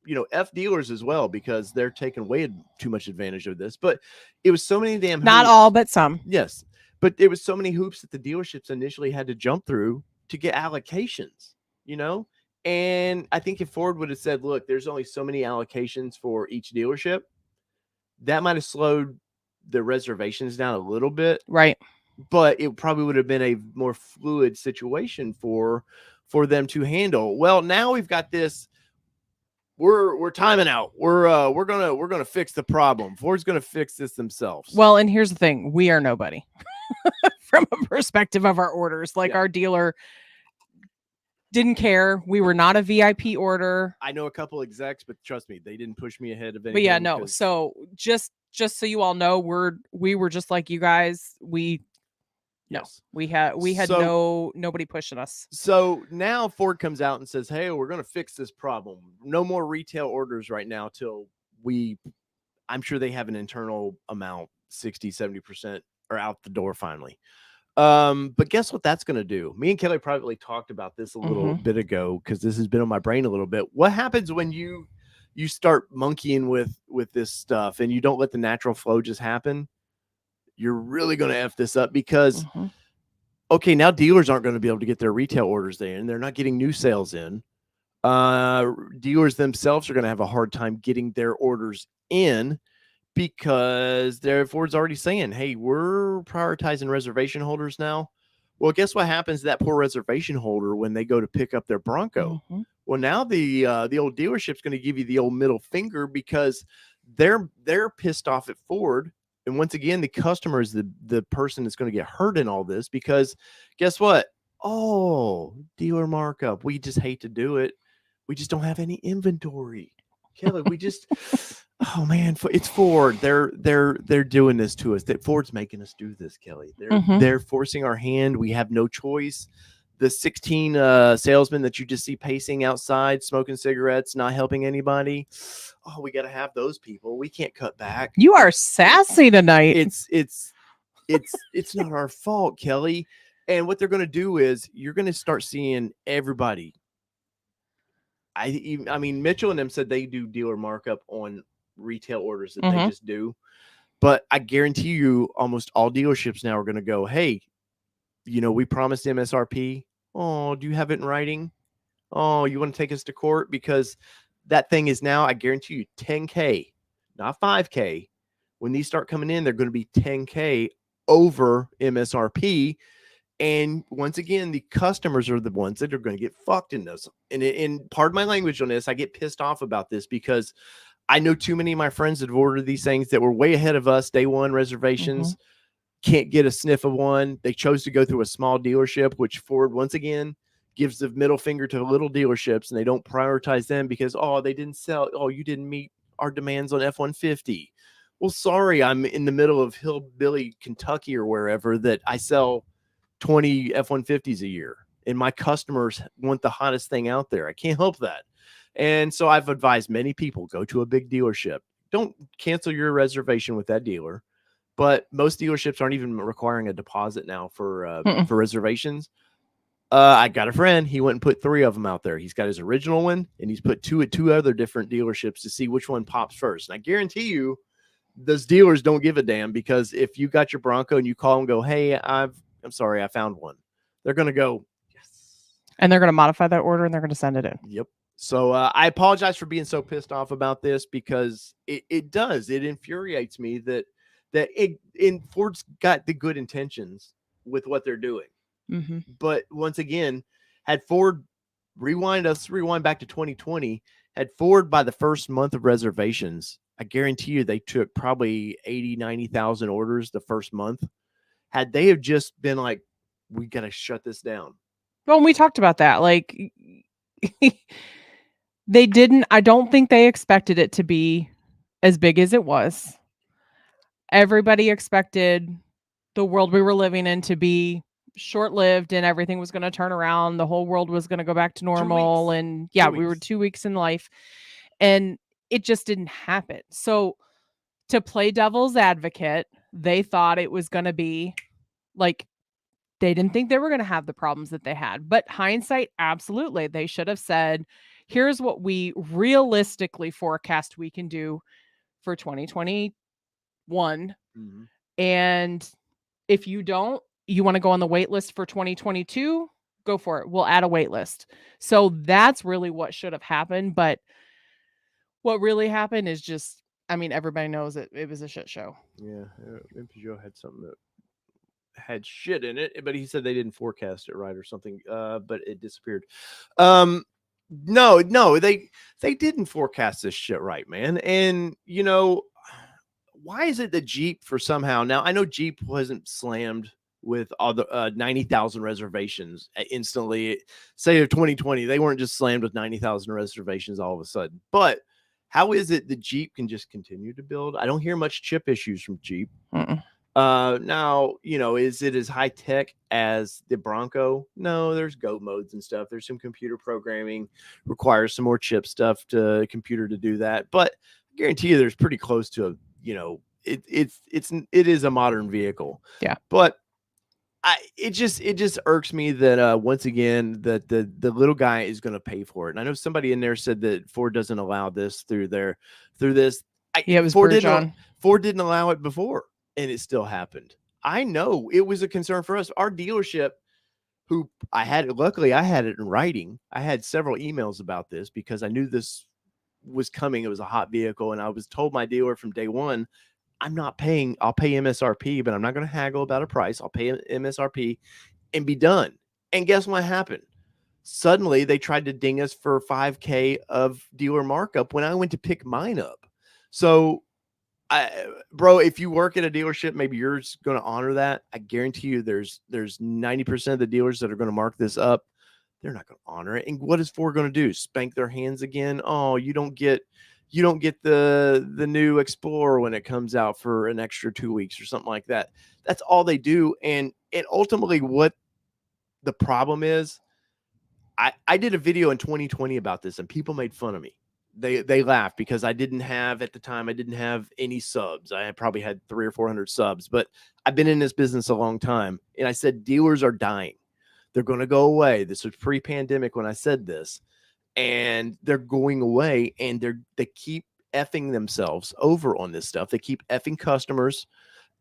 you know, F dealers as well, because they're taking way too much advantage of this. But it was so many damn hoops. Not all, but some. Yes. But it was so many hoops that the dealerships initially had to jump through to get allocations, you know? And I think if Ford would have said, look, there's only so many allocations for each dealership, that might have slowed the reservations down a little bit. Right. But it probably would have been a more fluid situation for them to handle. Well, now we've got this. We're timing out. We're gonna fix the problem. Ford's gonna fix this themselves. Well, and here's the thing: we are nobody from a perspective of our orders. Like our dealer didn't care. We were not a VIP order. I know a couple execs, but trust me, they didn't push me ahead of anything. But yeah, no. So just so you all know, we were just like you guys. We had nobody pushing us. So now Ford comes out and says, hey, we're going to fix this problem. No more retail orders right now till I'm sure they have an internal amount, 60, 70% are out the door finally. But guess what that's going to do? Me and Kelly privately talked about this a little bit ago, because this has been on my brain a little bit. What happens when you start monkeying with this stuff and you don't let the natural flow just happen? You're really going to F this up because, okay, now dealers aren't going to be able to get their retail orders in. They're not getting new sales in. Dealers themselves are going to have a hard time getting their orders in because Ford's already saying, hey, we're prioritizing reservation holders now. Well, guess what happens to that poor reservation holder when they go to pick up their Bronco? Well, now the old dealership's going to give you the old middle finger because they're pissed off at Ford. And once again, the customer is the person that's going to get hurt in all this because guess what? Oh, dealer markup. We just hate to do it. We just don't have any inventory. Kelly, oh man, it's Ford. They're doing this to us. That Ford's making us do this, Kelly. They're forcing our hand. We have no choice. the 16 salesmen that you just see pacing outside, smoking cigarettes, not helping anybody. Oh, we got to have those people. We can't cut back. You are sassy tonight. It's not our fault, Kelly. And what they're going to do is you're going to start seeing everybody. I mean, Mitchell and them said they do dealer markup on retail orders that they just do. But I guarantee you almost all dealerships now are going to go, hey, you know, we promised MSRP. Oh, do you have it in writing? Oh, you want to take us to court? Because that thing is now, I guarantee you, 10K, not 5K. When these start coming in, they're going to be 10K over MSRP. And once again, the customers are the ones that are going to get fucked in this. And pardon my language on this, I get pissed off about this because I know too many of my friends that have ordered these things that were way ahead of us, day one reservations. Can't get a sniff of one. They chose to go through a small dealership, which Ford, once again, gives the middle finger to little dealerships, and they don't prioritize them because, oh, they didn't sell. Oh, you didn't meet our demands on F-150. Well, sorry, I'm in the middle of hillbilly Kentucky or wherever that I sell 20 F-150s a year, and my customers want the hottest thing out there. I can't help that. And so I've advised many people, go to a big dealership. Don't cancel your reservation with that dealer. But most dealerships aren't even requiring a deposit now for reservations. I got a friend. He went and put 3 of them out there. He's got his original one, and he's put 2 at 2 other different dealerships to see which one pops first. And I guarantee you, those dealers don't give a damn, because if you got your Bronco and you call and go, hey, I'm sorry, I found one. They're going to go, yes. And they're going to modify that order, and they're going to send it in. Yep. So I apologize for being so pissed off about this, because it infuriates me that Ford's got the good intentions with what they're doing. But once again, had Ford rewind back to 2020, had Ford by the first month of reservations, I guarantee you they took probably 80, 90,000 orders the first month. Had they have just been like, we got to shut this down. Well, we talked about that. Like, they didn't, I don't think they expected it to be as big as it was. Everybody expected the world we were living in to be short-lived, and everything was going to turn around. The whole world was going to go back to normal. And yeah, we were 2 weeks in life, and it just didn't happen. So to play devil's advocate, they thought it was going to be like, they didn't think they were going to have the problems that they had. But hindsight, absolutely. They should have said, here's what we realistically forecast we can do for 2021. And if you don't, you want to go on the wait list for 2022, go for it. We'll add a wait list. So that's really what should have happened. But what really happened is just, I mean, everybody knows it was a shit show. Yeah. Peugeot had something that had shit in it, but he said they didn't forecast it right or something. But it disappeared. No, they didn't forecast this shit right, man. And you know, why is it that Jeep for somehow, now I know Jeep wasn't slammed with all the 90,000 reservations instantly. Say of 2020, they weren't just slammed with 90,000 reservations all of a sudden. But how is it that Jeep can just continue to build? I don't hear much chip issues from Jeep. Now, you know, is it as high tech as the Bronco? No, there's go modes and stuff. There's some computer programming, requires some more chip stuff to computer to do that. But I guarantee you, there's pretty close to a, you know, it is a modern vehicle. Yeah. But it just irks me that once again that the little guy is going to pay for it. And I know somebody in there said that Ford doesn't allow this through this. Yeah, it was Ford didn't allow it before, and it still happened. I know it was a concern for us. Our dealership, who luckily I had it in writing. I had several emails about this because I knew this was coming. It was a hot vehicle, and I was told my dealer from day one, I'm not paying, I'll pay MSRP, but I'm not going to haggle about a price. I'll pay MSRP and be done. And guess what happened? Suddenly they tried to ding us for 5K of dealer markup when I went to pick mine up. So, bro, if you work at a dealership, maybe you're going to honor that. I guarantee you there's 90% of the dealers that are going to mark this up. They're not going to honor it. And what is Ford going to do? Spank their hands again? Oh, you don't get the new Explorer when it comes out for an extra 2 weeks or something like that. That's all they do. And ultimately what the problem is I did a video in 2020 about this and people made fun of me. They laughed because at the time, I didn't have any subs. I probably had 300 or 400 subs, but I've been in this business a long time. And I said, dealers are dying. They're going to go away. This was pre-pandemic when I said this, and they're going away, and they keep effing themselves over on this stuff. They keep effing customers,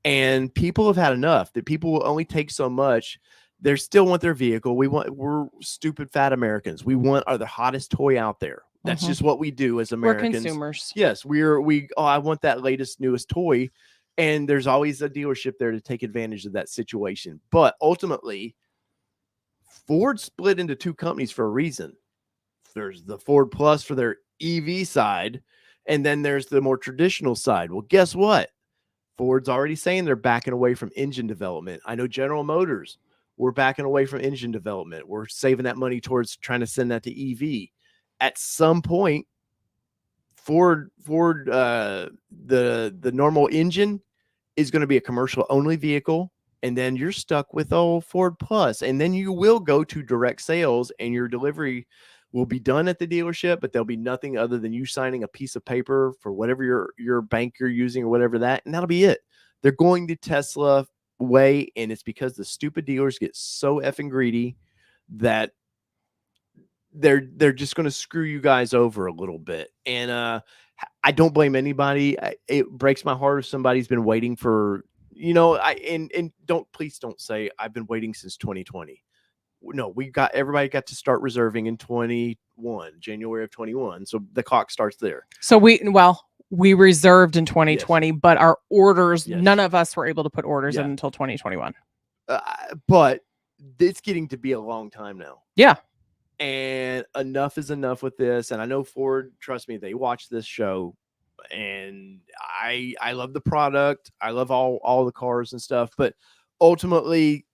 and people have had enough. That people will only take so much. They still want their vehicle. We're stupid fat Americans. We want the hottest toy out there. That's just what we do as Americans. We're consumers. Yes, I want that latest, newest toy. And there's always a dealership there to take advantage of that situation. But ultimately, Ford split into two companies for a reason. There's the Ford Plus for their EV side, and then there's the more traditional side. Well, guess what? Ford's already saying they're backing away from engine development. I know General Motors, we're backing away from engine development. We're saving that money towards trying to send that to EV. At some point, Ford, the normal engine is going to be a commercial only vehicle, and then you're stuck with Ford Plus, and then you will go to direct sales, and your delivery will be done at the dealership, but there'll be nothing other than you signing a piece of paper for whatever your bank you're using or whatever and that'll be it. They're going the Tesla way, and it's because the stupid dealers get so effing greedy that they're just going to screw you guys over a little bit. And I don't blame anybody. It breaks my heart if somebody's been waiting for, please don't say I've been waiting since 2020. No, everybody got to start reserving in January of 21. So the clock starts there. So we reserved in 2020, yes. But our orders, yes. None of us were able to put orders in until 2021. But it's getting to be a long time now. Yeah. And enough is enough with this. And I know Ford, trust me, they watch this show, and I love the product. I love all the cars and stuff, but ultimately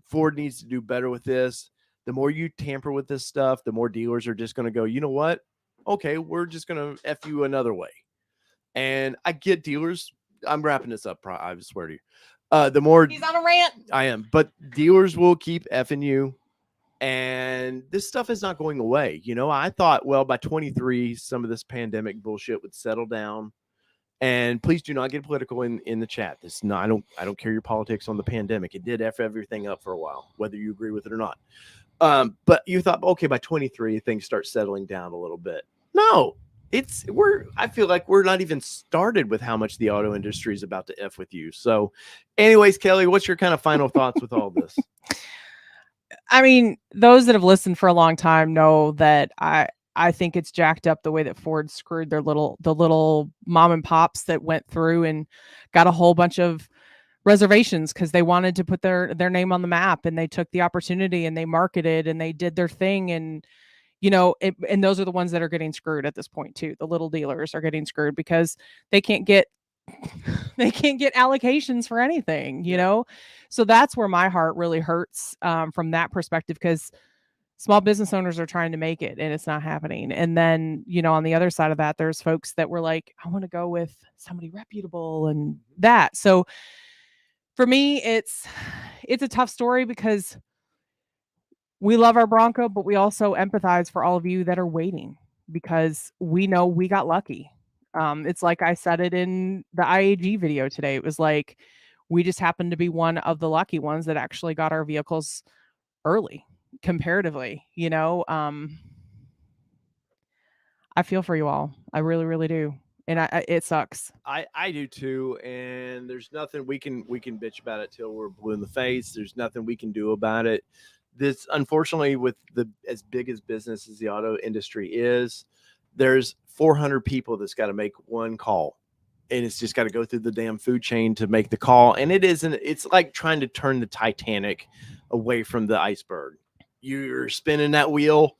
Ford needs to do better with this. The more you tamper with this stuff, the more dealers are just going to go, you know what? Okay, we're just going to F you another way. And I get dealers. I'm wrapping this up. I swear to you. The more he's on a rant. I am, but dealers will keep effing you. And this stuff is not going away. I thought, well, by 23, some of this pandemic bullshit would settle down. And please do not get political in the chat. I don't care your politics on the pandemic. It did F everything up for a while, whether you agree with it or not. But you thought, okay, by 23, things start settling down a little bit. No, I feel like we're not even started with how much the auto industry is about to F with you. So anyways, Kelly, what's your kind of final thoughts with all this? I mean, those that have listened for a long time know that I think it's jacked up the way that Ford screwed the little mom and pops that went through and got a whole bunch of reservations because they wanted to put their name on the map, and they took the opportunity and they marketed and they did their thing. And, and those are the ones that are getting screwed at this point too. The little dealers are getting screwed because they can't get allocations for anything, So that's where my heart really hurts from that perspective, because small business owners are trying to make it and it's not happening. And then, on the other side of that, there's folks that were like, I want to go with somebody reputable and that. So for me, it's a tough story because we love our Bronco, but we also empathize for all of you that are waiting, because we know we got lucky. It's like I said it in the IAG video today. It was like, we just happened to be one of the lucky ones that actually got our vehicles early comparatively. I feel for you all. I really, really do. And it sucks. I do too. And there's nothing we can bitch about it till we're blue in the face. There's nothing we can do about it. This, unfortunately, with as big as business as the auto industry is, there's 400 people that's got to make one call, and it's just got to go through the damn food chain to make the call. And it's like trying to turn the Titanic away from the iceberg. You're spinning that wheel,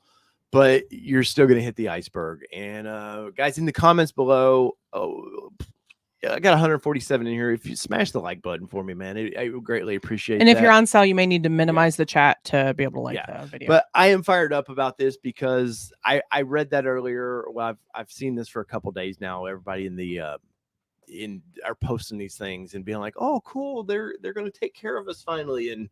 but you're still going to hit the iceberg. And guys, in the comments below, I got 147 in here. If you smash the like button for me, man, I would greatly appreciate it. And if you're on sale, you may need to minimize the chat to be able to like the video. But I am fired up about this because I read that earlier. Well, I've seen this for a couple days now. Everybody are posting these things and being like, oh, cool, they're going to take care of us finally. And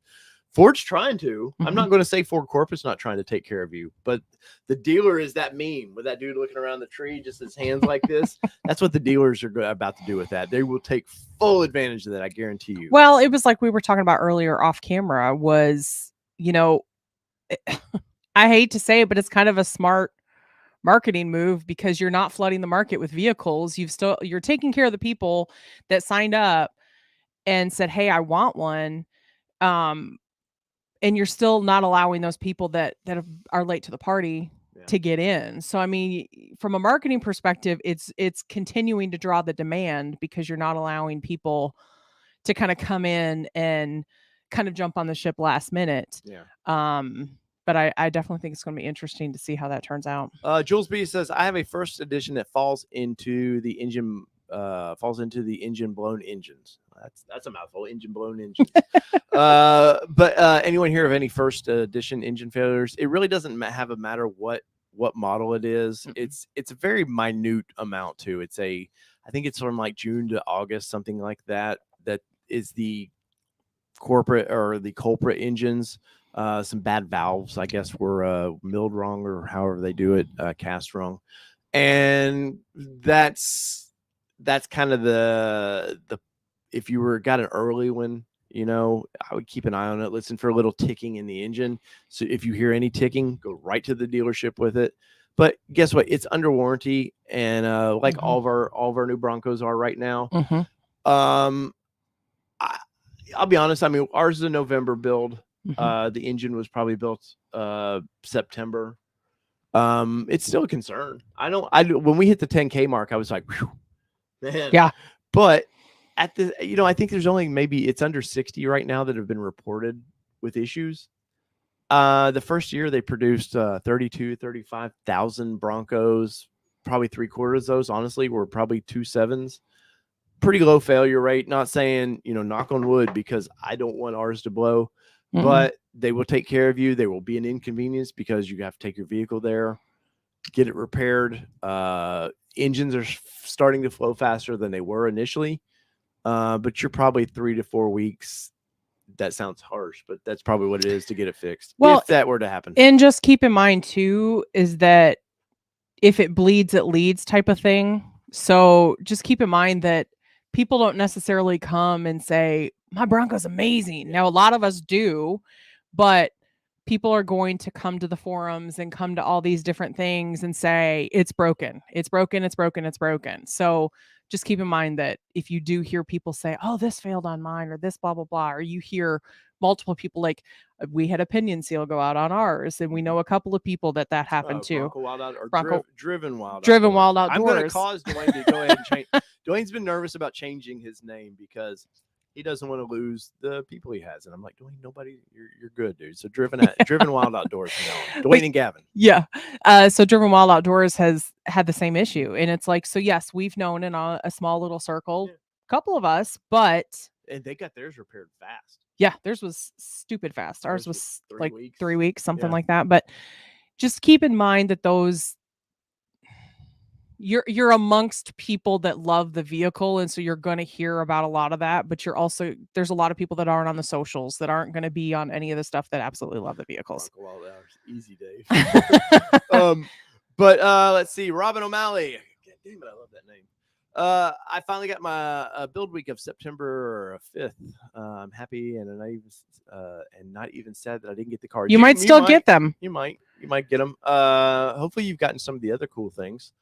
Ford's trying to. I'm Mhm. not going to say Ford Corp's not trying to take care of you, but the dealer is that meme with that dude looking around the tree, just his hands like this. That's what the dealers are about to do with that. They will take full advantage of that. I guarantee you. Well, it was like we were talking about earlier off camera was, I hate to say it, but it's kind of a smart marketing move because you're not flooding the market with vehicles. You're taking care of the people that signed up and said, "Hey, I want one." And you're still not allowing those people that are late to the party to get in. So I mean, from a marketing perspective, it's continuing to draw the demand because you're not allowing people to kind of come in and kind of jump on the ship last minute. Yeah. But I definitely think it's going to be interesting to see how that turns out. Jules B says, I have a first edition that falls into the engine blown engines. That's a mouthful. Engine blown engines. But anyone hear of any first edition engine failures? It really doesn't have a matter what model it is. Mm-hmm. It's a very minute amount too. I think it's from like June to August, something like that. That is the corporate or the culprit engines. Some bad valves, I guess, were milled wrong or however they do it, cast wrong, and that's kind of the if you got an early one, I would keep an eye on it, listen for a little ticking in the engine. So if you hear any ticking, go right to the dealership with it. But guess what? It's under warranty, and like Mm-hmm. all of our new Broncos are right now. Mm-hmm. I'll be honest. I mean, ours is a November build. Mm-hmm. The engine was probably built September. It's still a concern. When we hit the 10K mark, I was like, whew, man. Yeah. But at the, I think there's only maybe it's under 60 right now that have been reported with issues. The first year they produced 35,000 Broncos. Probably 3/4 of those, honestly, were probably 2.7s. Pretty low failure rate. Not saying, knock on wood, because I don't want ours to blow, but they will take care of you. There will be an inconvenience because you have to take your vehicle there, get it repaired. Engines are starting to flow faster than they were initially, but you're probably 3 to 4 weeks. That sounds harsh, but that's probably what it is to get it fixed. Well, if that were to happen. And just keep in mind too, is that if it bleeds, it leads type of thing. So just keep in mind that people don't necessarily come and say, my Bronco's amazing. Now, a lot of us do, but people are going to come to the forums and come to all these different things and say, it's broken. It's broken. It's broken. It's broken. So just keep in mind that if you do hear people say, oh, this failed on mine, or this blah, blah, blah, or you hear multiple people, like we had a pinion seal go out on ours, and we know a couple of people that happened to. Driven Wild Outdoors. I'm going to cause Dwayne to go ahead and change. Dwayne's been nervous about changing his name because he doesn't want to lose the people he has. And I'm like, Dwayne, you're good, dude. So Driven Wild Outdoors, Dwayne and Gavin. Yeah. So Driven Wild Outdoors has had the same issue. And it's like, so yes, we've known in a small little circle, couple of us, but. And they got theirs repaired fast. Yeah. Theirs was stupid fast. Ours was 3 weeks. 3 weeks, something like that. But just keep in mind that you're amongst people that love the vehicle, and so you're going to hear about a lot of that, but there's a lot of people that aren't on the socials, that aren't going to be on any of the stuff, that absolutely love the vehicles. Easy, Dave. But let's see, Robin O'Malley. God damn it, I love that name. I finally got my build week of September 5th. I'm happy and not even sad that I didn't get the card. You might still get them. You might get them. Hopefully you've gotten some of the other cool things.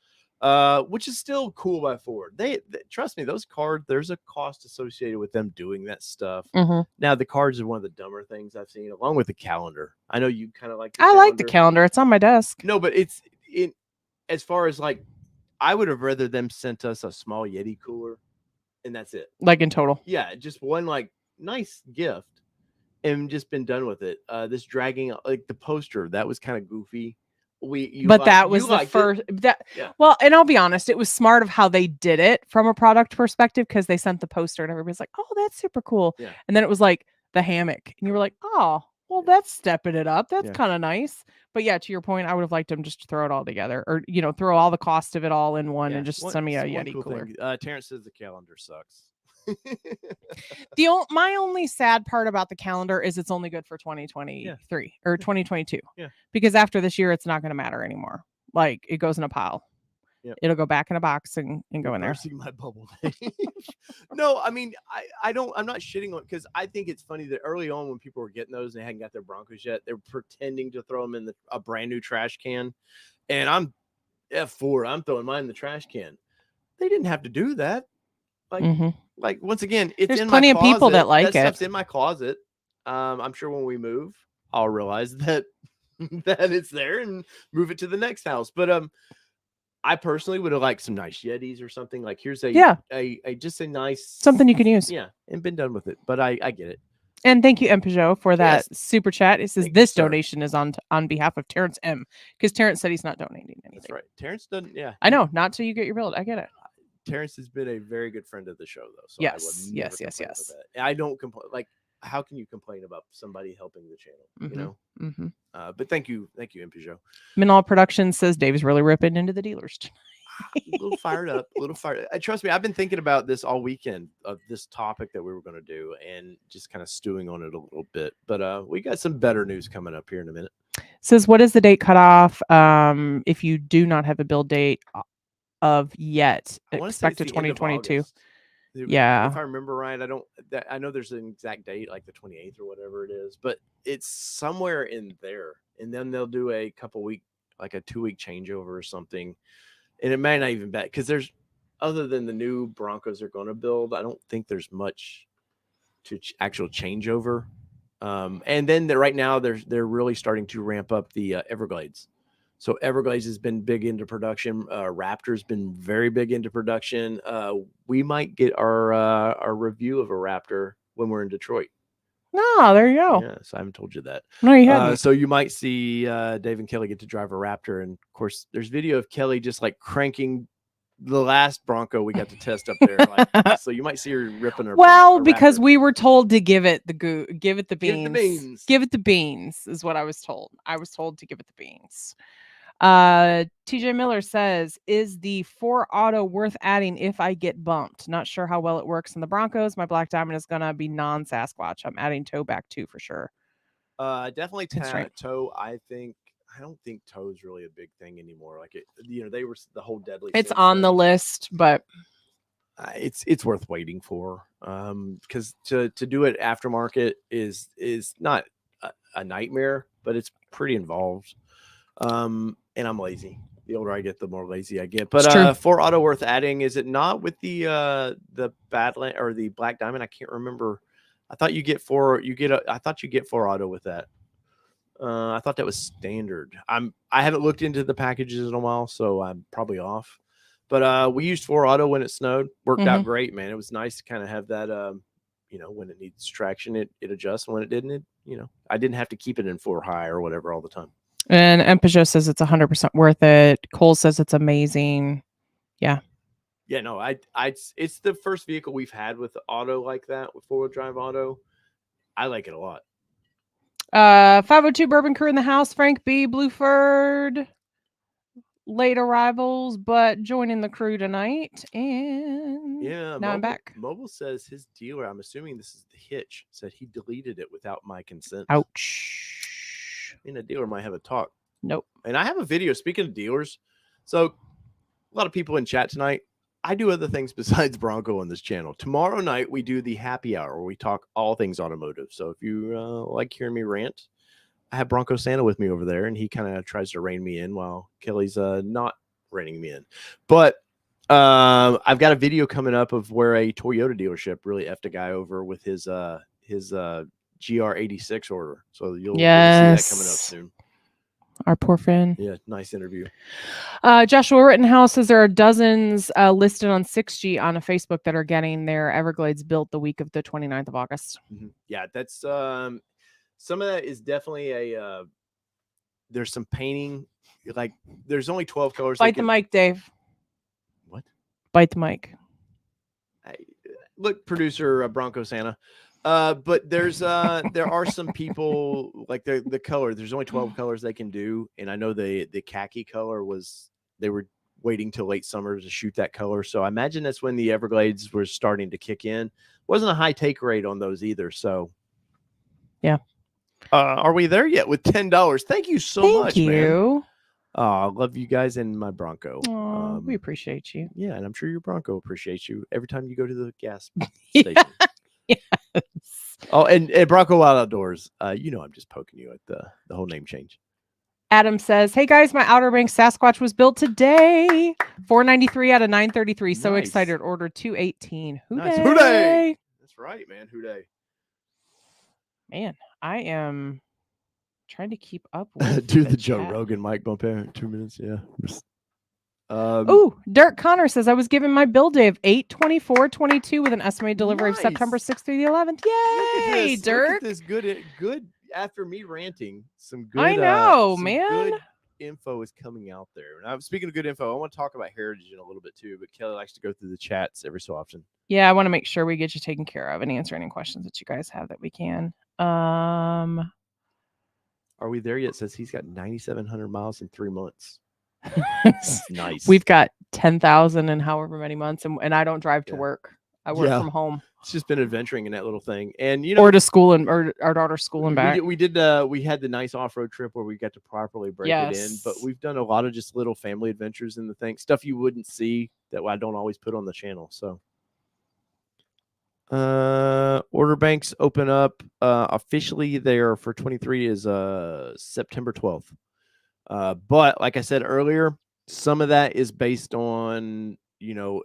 Which is still cool by Ford. They trust me, those cards, there's a cost associated with them doing that stuff. Now the cards are one of the dumber things I've seen, along with the calendar. I know you kind of like I like the calendar. It's on my desk. No, but it's as far as like, I would have rather them sent us a small Yeti cooler, and that's it. Like in total. Yeah, just one like nice gift and just been done with it. This dragging, like the poster, that was kind of goofy. That was the first Well, and I'll be honest, it was smart of how they did it from a product perspective, because they sent the poster and everybody's like, oh, that's super cool. And then it was like the hammock, and you were like, oh, well, that's stepping it up. That's kind of nice. But yeah, to your point, I would have liked them just to throw it all together, or throw all the cost of it all in one and just send me a Yeti cooler. Terrence says the calendar sucks. My only sad part about the calendar is it's only good for 2023 or 2022. Yeah. Because after this year, it's not going to matter anymore. Like it goes in a pile. Yep. It'll go back in a box and go in there. See my bubble. No, I mean, I'm not shitting on it because I think it's funny that early on when people were getting those and they hadn't got their Broncos yet, they were pretending to throw them in a brand new trash can. And I'm F4. I'm throwing mine in the trash can. They didn't have to do that. Like once again, it's There's in plenty my of people that like that it. stuff's in my closet. I'm sure when we move, I'll realize that it's there and move it to the next house. But I personally would have liked some nice Yetis or something. Like here's a just a nice something you can use. Yeah, and been done with it. But I get it. And thank you, M. Peugeot, for that super chat. It says this donation is on behalf of Terrence M. Because Terrence said he's not donating anything. That's right. Terrence doesn't. Yeah, I know. Not till you get your build. I get it. Terrence has been a very good friend of the show, though. So yes. I don't complain. Like, how can you complain about somebody helping the channel? You know. But thank you, M. Peugeot. Minol Productions says Dave's really ripping into the dealers tonight. A little fired up. Trust me, I've been thinking about this all weekend of this topic that we were going to do, and just kind of stewing on it a little bit. But we got some better news coming up here in a minute. Says, what is the date cutoff? If you do not have a build date of yet, expected 2022. Yeah, if I remember right, I know there's an exact date, like the 28th or whatever it is, but it's somewhere in there. And then they'll do a couple week, like a 2-week changeover or something. And it may not even be because there's, other than the new Broncos they're going to build, I don't think there's much to actual changeover. And then right now they're really starting to ramp up the Everglades. So Everglades has been big into production. Raptor's been very big into production. We might get our review of a Raptor when we're in Detroit. No, there you go. Yes, I haven't told you that. No, you haven't. So you might see Dave and Kelly get to drive a Raptor, and of course, there's video of Kelly just like cranking the last Bronco we got to test up there. Like, so you might see her ripping her. Well, because we were told to give it the beans. Give it the beans is what I was told. I was told to give it the beans. TJ Miller says, is the 4 auto worth adding if I get bumped? Not sure how well it works in the Broncos. My black diamond is gonna be non-Sasquatch. I'm adding toe back too for sure. Definitely toe. I don't think toe is really a big thing anymore. Like they were the whole deadly. It's on the list, but it's worth waiting for. Because to do it aftermarket is not a nightmare, but it's pretty involved. And I'm lazy. The older I get, the more lazy I get. But 4 auto worth adding. Is it not with the Badland or the Black Diamond? I can't remember. I thought you get 4. I thought you get 4 auto with that. I thought that was standard. I haven't looked into the packages in a while, so I'm probably off. But we used 4 auto when it snowed. Worked out great, man. It was nice to kind of have that. When it needs traction, it adjusts. When it didn't, I didn't have to keep it in 4 high or whatever all the time. And Peugeot says it's 100% worth it. Cole says it's amazing. Yeah. Yeah, no, it's the first vehicle we've had with auto like that, with 4-wheel drive auto. I like it a lot. 502 Bourbon Crew in the house. Frank B. Blueford. Late arrivals, but joining the crew tonight. And now I'm back. Mobile says his dealer, I'm assuming this is the Hitch, said he deleted it without my consent. Ouch. A dealer might have a talk. Nope. And I have a video, speaking of dealers. So a lot of people in chat tonight. I do other things besides Bronco on this channel. Tomorrow night, we do the happy hour where we talk all things automotive. So if you like hearing me rant, I have Bronco Santa with me over there, and he kind of tries to rein me in while Kelly's not reining me in. But I've got a video coming up of where a Toyota dealership really effed a guy over with his GR86 order. So you'll see that coming up soon. Our poor friend. Yeah, nice interview. Joshua Rittenhouse says there are dozens listed on 6G on a Facebook that are getting their Everglades built the week of the 29th of August. Yeah, that's some of that is definitely there's some painting. Like there's only 12 colors. Bite the mic, Dave. What? Bite the mic. Look, producer Bronco Santa. But there are some people like the color. There's only 12 colors they can do, and I know the khaki color they were waiting till late summer to shoot that color. So I imagine that's when the Everglades were starting to kick in. Wasn't a high take rate on those either. So yeah. Are we there yet with $10? Thank you so much, Thank man. you. I love you guys and my Bronco. We appreciate you. Yeah, and I'm sure your Bronco appreciates you every time you go to the gas station. Yes. Oh, and Bronco Wild Outdoors. You know I'm just poking you at the whole name change. Adam says, "Hey guys, my Outer Banks Sasquatch was built today. 493 out of 933. So Nice. excited. Ordered 218. Nice. Hooday! That's right, man. Hooday. Man, I am trying to keep up with Do the Joe chat. Rogan mic bump there in 2 minutes. Yeah. Oh, Dirk Connor says I was given my build day of 8/24/22 with an estimated delivery of September 6th through the 11th. Yay, Dirk! Look at this good. After me ranting, some good. I know, some man. Good info is coming out there. And I'm speaking of good info. I want to talk about heritage in a little bit too. But Kelly likes to go through the chats every so often. Yeah, I want to make sure we get you taken care of and answer any questions that you guys have that we can. Are we there yet? Says he's got 9,700 miles in 3 months. That's nice. We've got 10,000 in however many months, and I don't drive to work. I work from home. It's just been adventuring in that little thing, and you know, or to school and or our daughter's school and back. We had the nice off-road trip where we got to properly break it in, but we've done a lot of just little family adventures in the thing, stuff you wouldn't see that I don't always put on the channel. So order banks open up officially there for 23 is September 12th. But like I said earlier, some of that is based on, you know,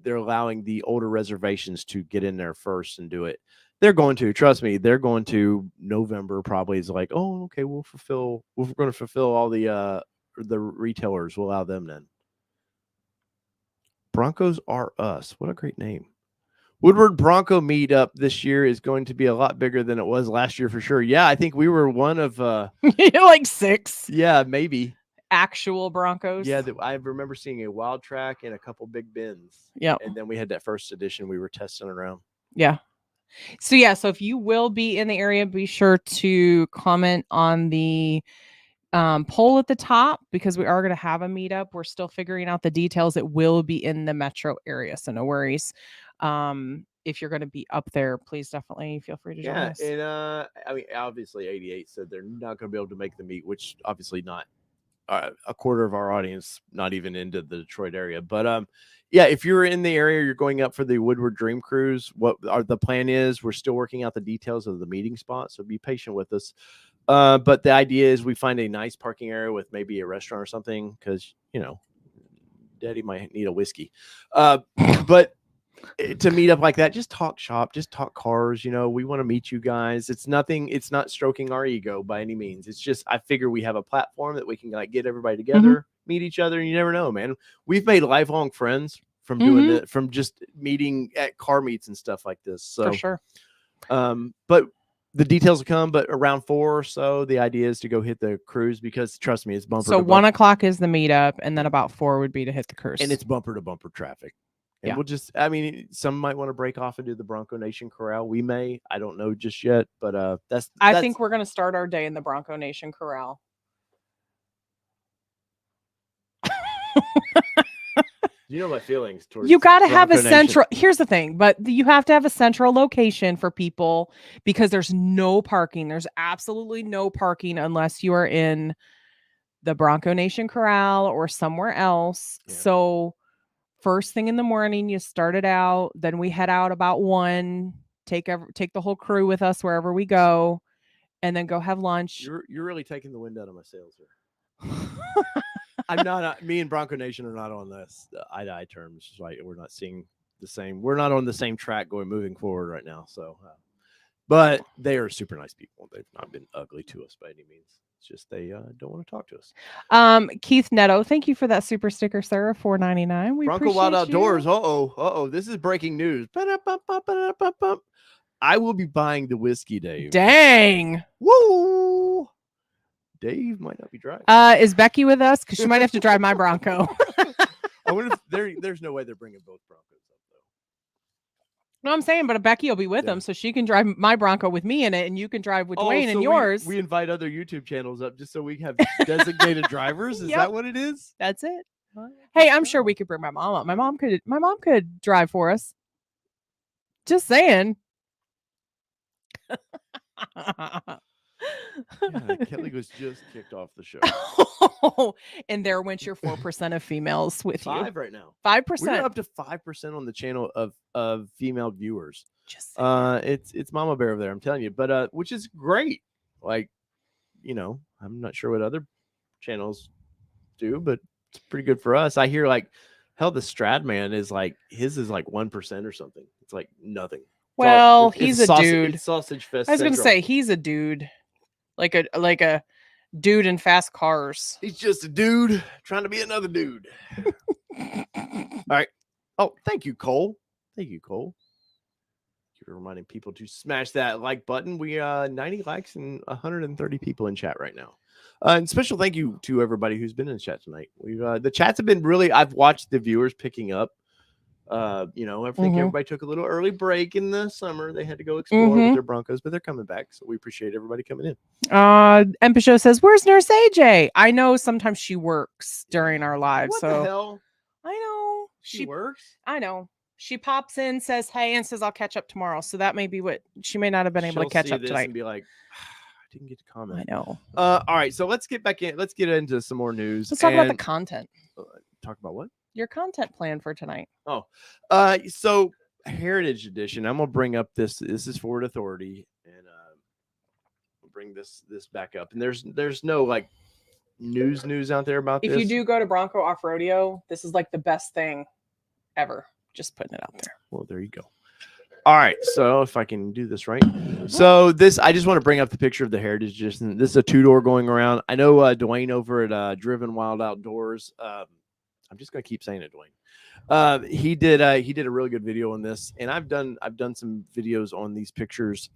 they're allowing the older reservations to get in there first and do it. They're going to, trust me, they're going to. November probably is like, oh, okay, we're going to fulfill all the retailers. We'll allow them then. Broncos Are Us. What a great name. Woodward Bronco Meetup this year is going to be a lot bigger than it was last year for sure. Yeah, I think we were one of like 6. Yeah, maybe. Actual Broncos. Yeah, I remember seeing a Wild Track and a couple big bins. Yeah. And then we had that first edition we were testing around. Yeah. So if you will be in the area, be sure to comment on the poll at the top, because we are going to have a meetup. We're still figuring out the details. It will be in the metro area, so no worries. If you're going to be up there, please definitely feel free to join us. And I mean, obviously 88 said they're not going to be able to make the meet, which obviously not a quarter of our audience, not even into the Detroit area. But yeah, if you're in the area, you're going up for the Woodward Dream Cruise. The plan is, we're still working out the details of the meeting spot, so be patient with us. But the idea is we find a nice parking area with maybe a restaurant or something, because, you know, Daddy might need a whiskey. But to meet up like that, just talk shop, just talk cars. You know, we want to meet you guys. It's not stroking our ego by any means. It's just, I figure we have a platform that we can like get everybody together, meet each other, and you never know, man. We've made lifelong friends from doing it, from just meeting at car meets and stuff like this. So for sure. But the details will come, but around 4 or so, the idea is to go hit the cruise, because trust me, it's bumper So to 1 bumper. o'clock is the meetup, and then about 4 would be to hit the cruise. And it's bumper to bumper traffic. And we'll just, I mean, some might want to break off and do the Bronco Nation Corral. We may, I don't know just yet, but I think we're going to start our day in the Bronco Nation Corral. You know my feelings towards you got to have a Bronco central. Here's the thing, but you have to have a central location for people, because there's no parking. There's absolutely no parking unless you are in the Bronco Nation Corral or somewhere else. Yeah. So first thing in the morning, you start it out. Then we head out about 1. Take the whole crew with us wherever we go, and then go have lunch. You're really taking the wind out of my sails here. I'm not. Me and Bronco Nation are not on this eye-to-eye terms. Right? We're not seeing the same. We're not on the same track moving forward right now. So, but they are super nice people. They've not been ugly to us by any means. It's just they don't want to talk to us. Keith Netto, thank you for that super sticker, sir. $4.99. We Bronco Wild Outdoors. This is breaking news. I will be buying the whiskey, Dave. Dang. Woo! Dave might not be driving. Is Becky with us? Because she might have to drive my Bronco. I wonder if there's no way they're bringing both Broncos up, though. No, I'm saying, but Becky will be with them, so she can drive my Bronco with me in it, and you can drive with Dwayne and yours. We invite other YouTube channels up just so we have designated drivers. Is that what it is? That's it. Hey, I'm sure we could bring my mom up. My mom could drive for us. Just saying. Yeah, Kelly was just kicked off the show. And there went your 4% of females with 5 you. right now. 5%. We're up to 5% on the channel of female viewers. Just saying. It's Mama Bear over there, I'm telling you. But which is great. Like, I'm not sure what other channels do, but it's pretty good for us. I hear like hell, the Stradman is like his is like 1% or something. It's like nothing. Well, It's he's a dude. It's Sausage Fest. I was gonna Central. say he's a dude, like a dude in fast cars. He's just a dude trying to be another dude. All right. Oh, thank you, Cole. Thank you, Cole. You're reminding people to smash that like button. We 90 likes and 130 people in chat right now. And special thank you to everybody who's been in the chat tonight. We've the chats have been really. I've watched the viewers picking up. I think everybody took a little early break in the summer. They had to go explore with their Broncos, but they're coming back. So we appreciate everybody coming in. Empishow says, "Where's Nurse AJ?" I know sometimes she works during our live. What so the hell? I know She works. I know. She pops in, says hey, and says I'll catch up tomorrow. So that may be what she may not have been able to catch up tonight. And be like, I didn't get to comment. I know. All right, so let's get back in. Let's get into some more news. Let's talk about the content. Talk about what? Your content plan for tonight. So Heritage Edition. I'm gonna bring up this. This is Ford Authority, and we'll bring this back up. And there's no like news out there about if this. you do go to Bronco Off Rodeo, this is like the best thing ever. Just putting it out there. Well, there you go. All right, so if I can do this right. So I just want to bring up the picture of the Heritage Edition. This is a 2-door going around. I know Dwayne over at Driven Wild Outdoors. I'm just gonna keep saying it, Dwayne. He did a really good video on this, and I've done some videos on these pictures.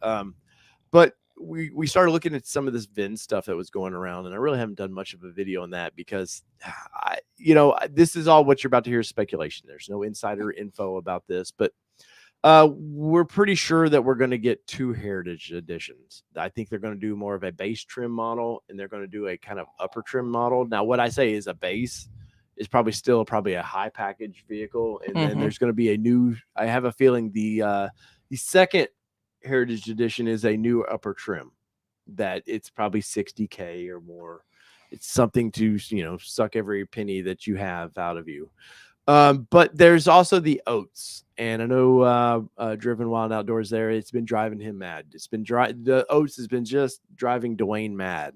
But we started looking at some of this VIN stuff that was going around, and I really haven't done much of a video on that because this is all what you're about to hear is speculation. There's no insider info about this, but we're pretty sure that we're going to get 2 Heritage Editions. I think they're going to do more of a base trim model, and they're going to do a kind of upper trim model. Now, what I say is a base is probably a high package vehicle, and then there's going to be a new. I have a feeling the second Heritage Edition is a new upper trim that it's probably $60K or more. It's something to suck every penny that you have out of you. But there's also the Oats, and I know Driven Wild Outdoors there. It's been driving him mad. The Oats has been just driving Dwayne mad.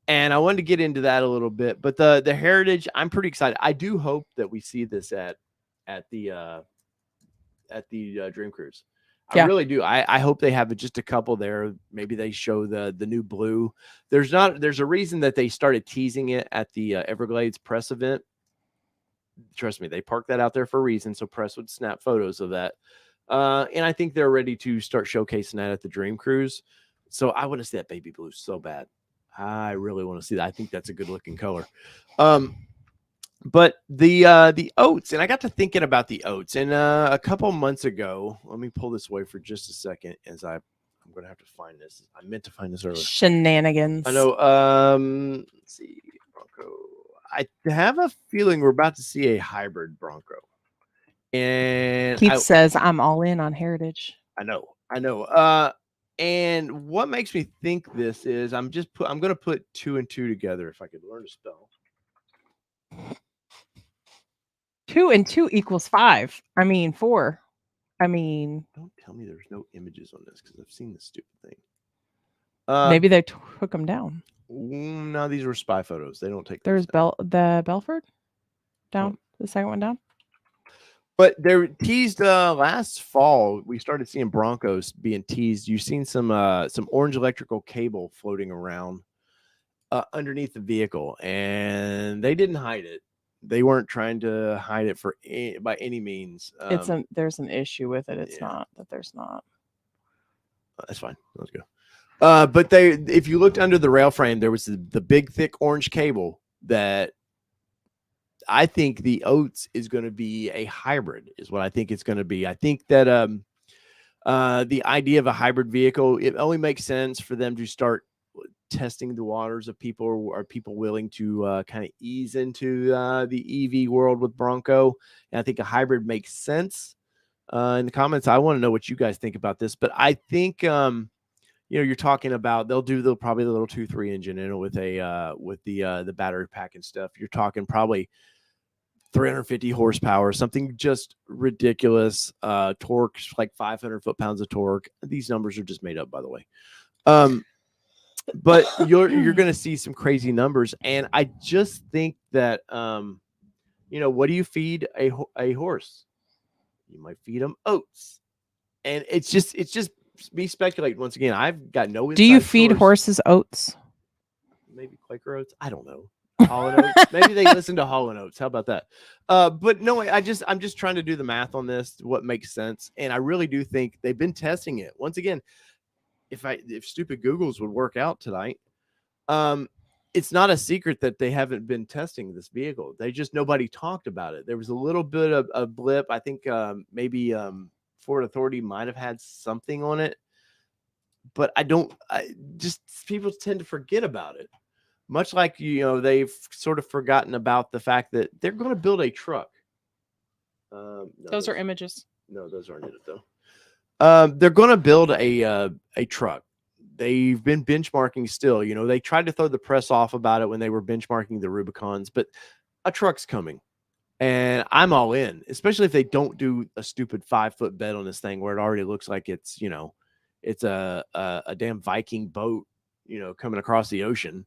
And I wanted to get into that a little bit, but the Heritage, I'm pretty excited. I do hope that we see this at the Dream Cruise. I really do. I hope they have just a couple there. Maybe they show the new blue. There's a reason that they started teasing it at the Everglades press event. Trust me, they parked that out there for a reason, so press would snap photos of that. And I think they're ready to start showcasing that at the Dream Cruise. So I want to see that baby blue so bad. I really want to see that. I think that's a good looking color. But the Oats, and I got to thinking about the Oats, and a couple months ago, let me pull this away for just a second as I'm going to have to find this. I meant to find this earlier. Shenanigans. I know. Let's see, Bronco. I have a feeling we're about to see a hybrid Bronco. And Keith says I'm all in on Heritage. I know. And what makes me think this is I'm going to put 2 and 2 together if I could learn to spell. 2 and 2 equals 5. I mean 4. I mean, don't tell me there's no images on this because I've seen this stupid thing. Maybe they took them down. No, these were spy photos. They don't take. There's the Belford down. The second one down. But they're teased last fall. We started seeing Broncos being teased. You've seen some orange electrical cable floating around underneath the vehicle, and they didn't hide it. They weren't trying to hide it by any means. There's an issue with it. It's not that there's not. That's fine. Let's go. But if you looked under the rail frame, there was the big thick orange cable that I think the Oats is going to be a hybrid is what I think it's going to be. I think that the idea of a hybrid vehicle, it only makes sense for them to start testing the waters of people, or are people willing to kind of ease into the EV world with Bronco? And I think a hybrid makes sense. In the comments, I want to know what you guys think about this, but I think you're talking about they'll probably the little 2.3 engine in it with the battery pack and stuff. You're talking probably 350 horsepower, something just ridiculous. Torque like 500 foot-pounds of torque. These numbers are just made up, by the way. But you're going to see some crazy numbers, and I just think that what do you feed a horse? You might feed them oats, and it's just me speculating. Once again, I've got no. Do you feed horses oats? Maybe Quaker oats. I don't know. Holland Oats. Maybe they listen to Holland Oats. How about that? But no, I'm just trying to do the math on this, what makes sense, and I really do think they've been testing it. Once again, if stupid Googles would work out tonight, it's not a secret that they haven't been testing this vehicle. Nobody talked about it. There was a little bit of a blip. I think maybe Ford Authority might have had something on it, but people tend to forget about it. Much like, they've sort of forgotten about the fact that they're going to build a truck. No, those are images. No, those aren't it though. They're going to build a truck. They've been benchmarking still. They tried to throw the press off about it when they were benchmarking the Rubicons, but a truck's coming. And I'm all in, especially if they don't do a stupid 5-foot bed on this thing where it already looks like it's a damn Viking boat, coming across the ocean.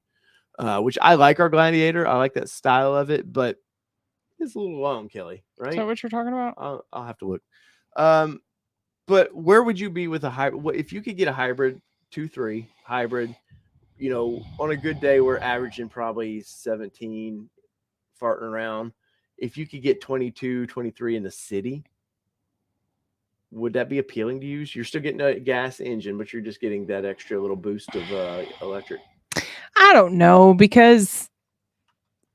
Which I like our Gladiator. I like that style of it, but it's a little long, Kelly, right? Is that what you're talking about? I'll have to look. But where would you be with a hybrid? If you could get a hybrid, 2.3 hybrid, on a good day, we're averaging probably 17 farting around. If you could get 22, 23 in the city, would that be appealing to you? You're still getting a gas engine, but you're just getting that extra little boost of electric. I don't know, because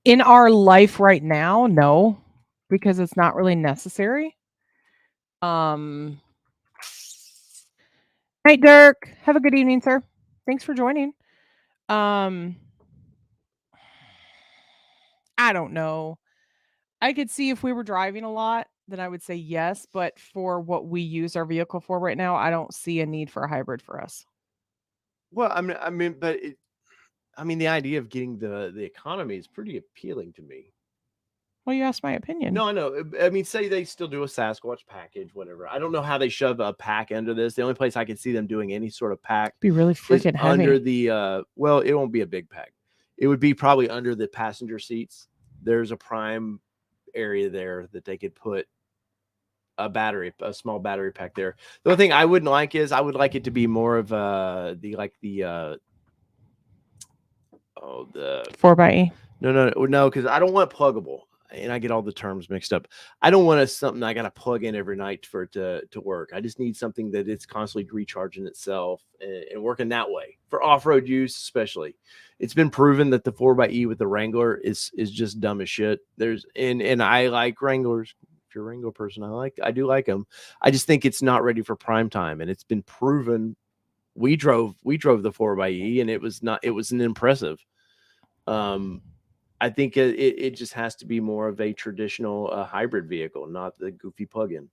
in our life right now, no, because it's not really necessary. Hey, Dirk, have a good evening, sir. Thanks for joining. I don't know. I could see if we were driving a lot, then I would say yes, but for what we use our vehicle for right now, I don't see a need for a hybrid for us. Well, the idea of getting the economy is pretty appealing to me. Well, you asked my opinion. No, I know. Say they still do a Sasquatch package, whatever. I don't know how they shove a pack under this. The only place I can see them doing any sort of pack be really freaking heavy. Under the well, it won't be a big pack. It would be probably under the passenger seats. There's a prime area there that they could put a small battery pack there. The only thing I wouldn't like is I would like it to be more of the 4xe. No, because I don't want pluggable, and I get all the terms mixed up. I don't want something I got to plug in every night for it to work. I just need something that it's constantly recharging itself and working that way for off-road use, especially. It's been proven that the 4xe with the Wrangler is just dumb as shit. And I like Wranglers. If you're a Wrangler person, I do like them. I just think it's not ready for prime time, and it's been proven. We drove the 4xe, and it was an impressive. I think it just has to be more of a traditional hybrid vehicle, not the goofy plug-in.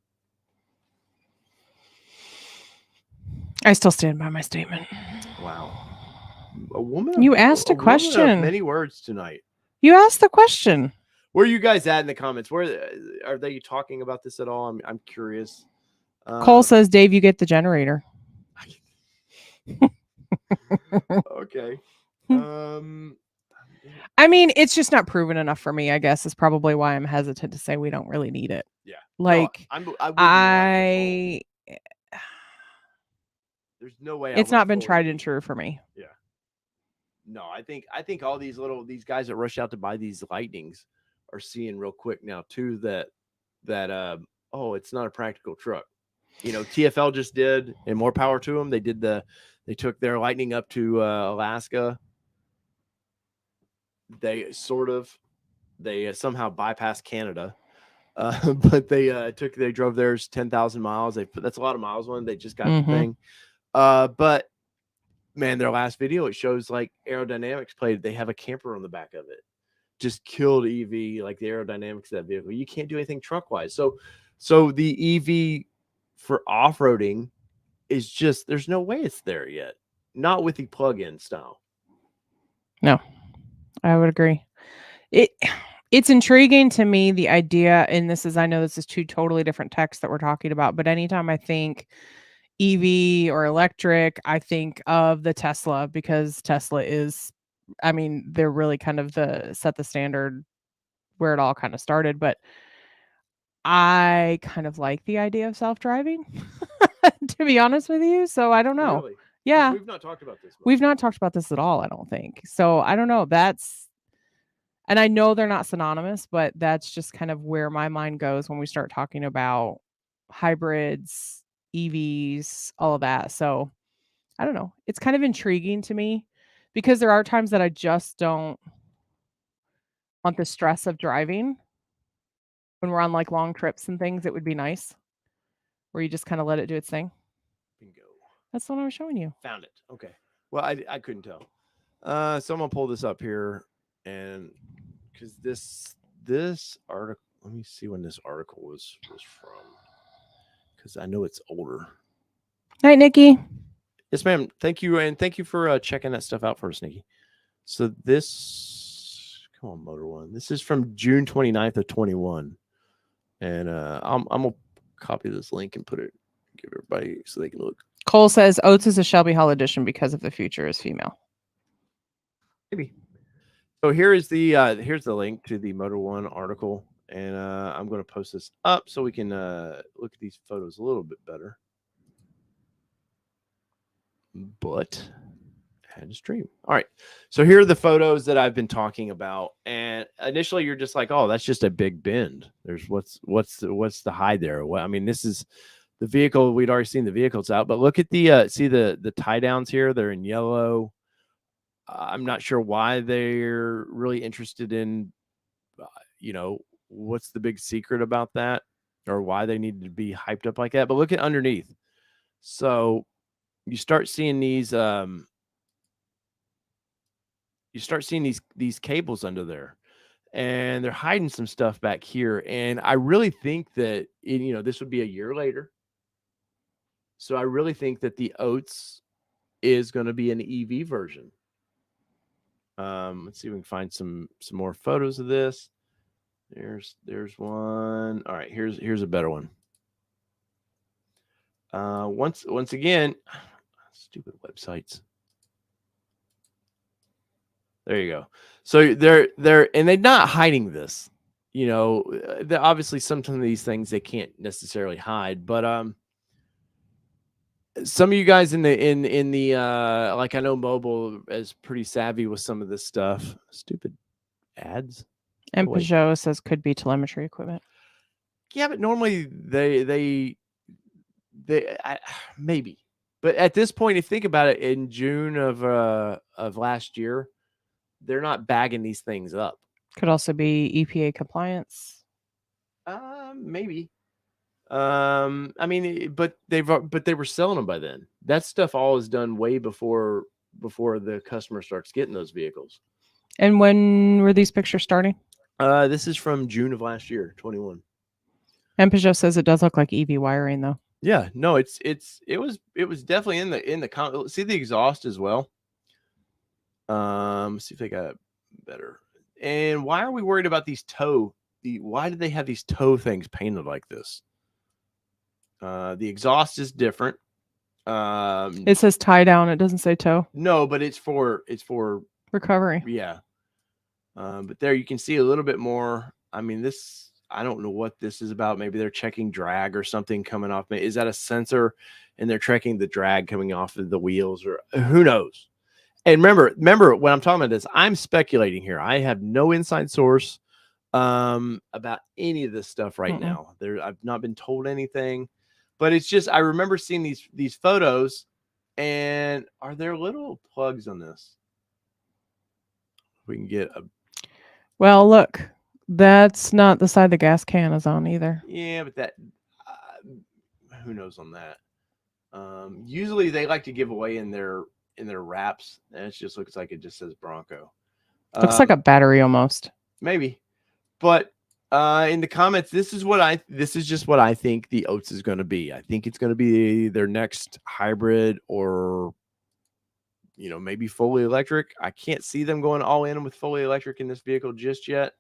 I still stand by my statement. Wow. A woman. You asked a question. Many words tonight. You asked the question. Where are you guys at in the comments? Where are they talking about this at all? I'm curious. Cole says, Dave, you get the generator. Okay. It's just not proven enough for me, I guess, is probably why I'm hesitant to say we don't really need it. Yeah. Like, there's no way. It's not been tried and true for me. Yeah. No, I think all these guys that rush out to buy these Lightnings are seeing real quick now too that it's not a practical truck. TFL just did, and more power to them. They took their Lightning up to Alaska. They somehow bypassed Canada, but they drove theirs 10,000 miles. That's a lot of miles on. They just got the thing, but man, their last video, it shows like aerodynamics played. They have a camper on the back of it. Just killed EV, like the aerodynamics of that vehicle. You can't do anything truck wise. So the EV for off-roading is just, there's no way it's there yet. Not with the plug-in style. No, I would agree. It's intriguing to me, the idea, and I know this is two totally different texts that we're talking about, but anytime I think EV or electric, I think of the Tesla, because Tesla is, I mean, they're really kind of set the standard where it all kind of started. But I kind of like the idea of self-driving, to be honest with you. So I don't know. Really? Yeah. We've not talked about this. We've not talked about this at all, I don't think. So I don't know. And I know they're not synonymous, but that's just kind of where my mind goes when we start talking about hybrids, EVs, all of that. So I don't know. It's kind of intriguing to me, because there are times that I just don't want the stress of driving. When we're on like long trips and things, it would be nice where you just kind of let it do its thing. Bingo. That's the one I was showing you. Found it. Okay. Well, I couldn't tell. So I'm gonna pull this up here, and because this article, let me see when this article was from, because I know it's older. Night, Nikki. Yes, ma'am. Thank you, and thank you for checking that stuff out for us, Nikki. So this, come on, Motor One. This is from June 29th of 21, and I'm gonna copy this link and give everybody so they can look. Cole says Oats is a Shelby Hall edition because of the future is female. Maybe. So here's the link to the Motor One article, and I'm going to post this up so we can look at these photos a little bit better. But I had to stream. All right. So here are the photos that I've been talking about, and initially you're just like, oh, that's just a big bend. There's what's the hide there? Well, I mean, this is the vehicle. We'd already seen the vehicles out, but look at the see the tie downs here. They're in yellow. I'm not sure why they're really interested in, what's the big secret about that, or why they need to be hyped up like that. But look at underneath. So you start seeing these, these cables under there, and they're hiding some stuff back here. And I really think that, this would be a year later. So I really think that the Oats is going to be an EV version. Let's see if we can find some more photos of this. There's one. All right, here's a better one. Once again, stupid websites. There you go. So they're and they're not hiding this. They're obviously some of these things they can't necessarily hide, but some of you guys in the like, I know mobile is pretty savvy with some of this stuff. Stupid ads. And Peugeot says could be telemetry equipment. Yeah, but normally they maybe. But at this point, if you think about it, in June of last year, they're not bagging these things up. Could also be EPA compliance. Maybe. I mean, but they were selling them by then. That stuff all is done way before the customer starts getting those vehicles. And when were these pictures starting? This is from June of last year, 21. And Peugeot says it does look like EV wiring, though. Yeah, no, it was definitely in the see the exhaust as well. See if they got it better. And why are we worried about these why did they have these toe things painted like this? The exhaust is different. It says tie down. It doesn't say toe. No, but it's for recovery. Yeah. But there you can see a little bit more. I mean, I don't know what this is about. Maybe they're checking drag or something coming off. Is that a sensor and they're checking the drag coming off of the wheels, or who knows? And remember when I'm talking about this, I'm speculating here. I have no inside source about any of this stuff right now. I've not been told anything, but it's just, I remember seeing these photos, and are there little plugs on this? We can get a. Well, look, that's not the side the gas can is on either. Yeah, but that who knows on that. Usually they like to give away in their in their wraps, and it just looks like it just says Bronco. Looks like a battery almost. Maybe, but in the comments, this is just what I think the Oats is going to be. I think it's going to be their next hybrid, or maybe fully electric. I can't see them going all in with fully electric in this vehicle just yet,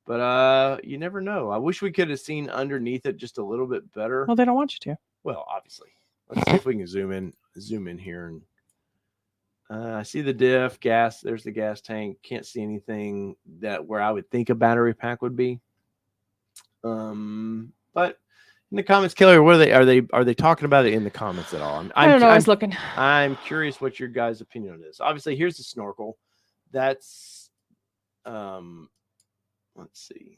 but you never know. I wish we could have seen underneath it just a little bit better. Well, they don't want you to. Well, obviously. Let's see if we can zoom in here, and I see the diff, gas. There's the gas tank. Can't see anything where I would think a battery pack would be. But in the comments, Kelly, what are they talking about it in the comments at all? I don't know. I was looking. I'm curious what your guys' opinion on this. Obviously, here's the snorkel. That's let's see.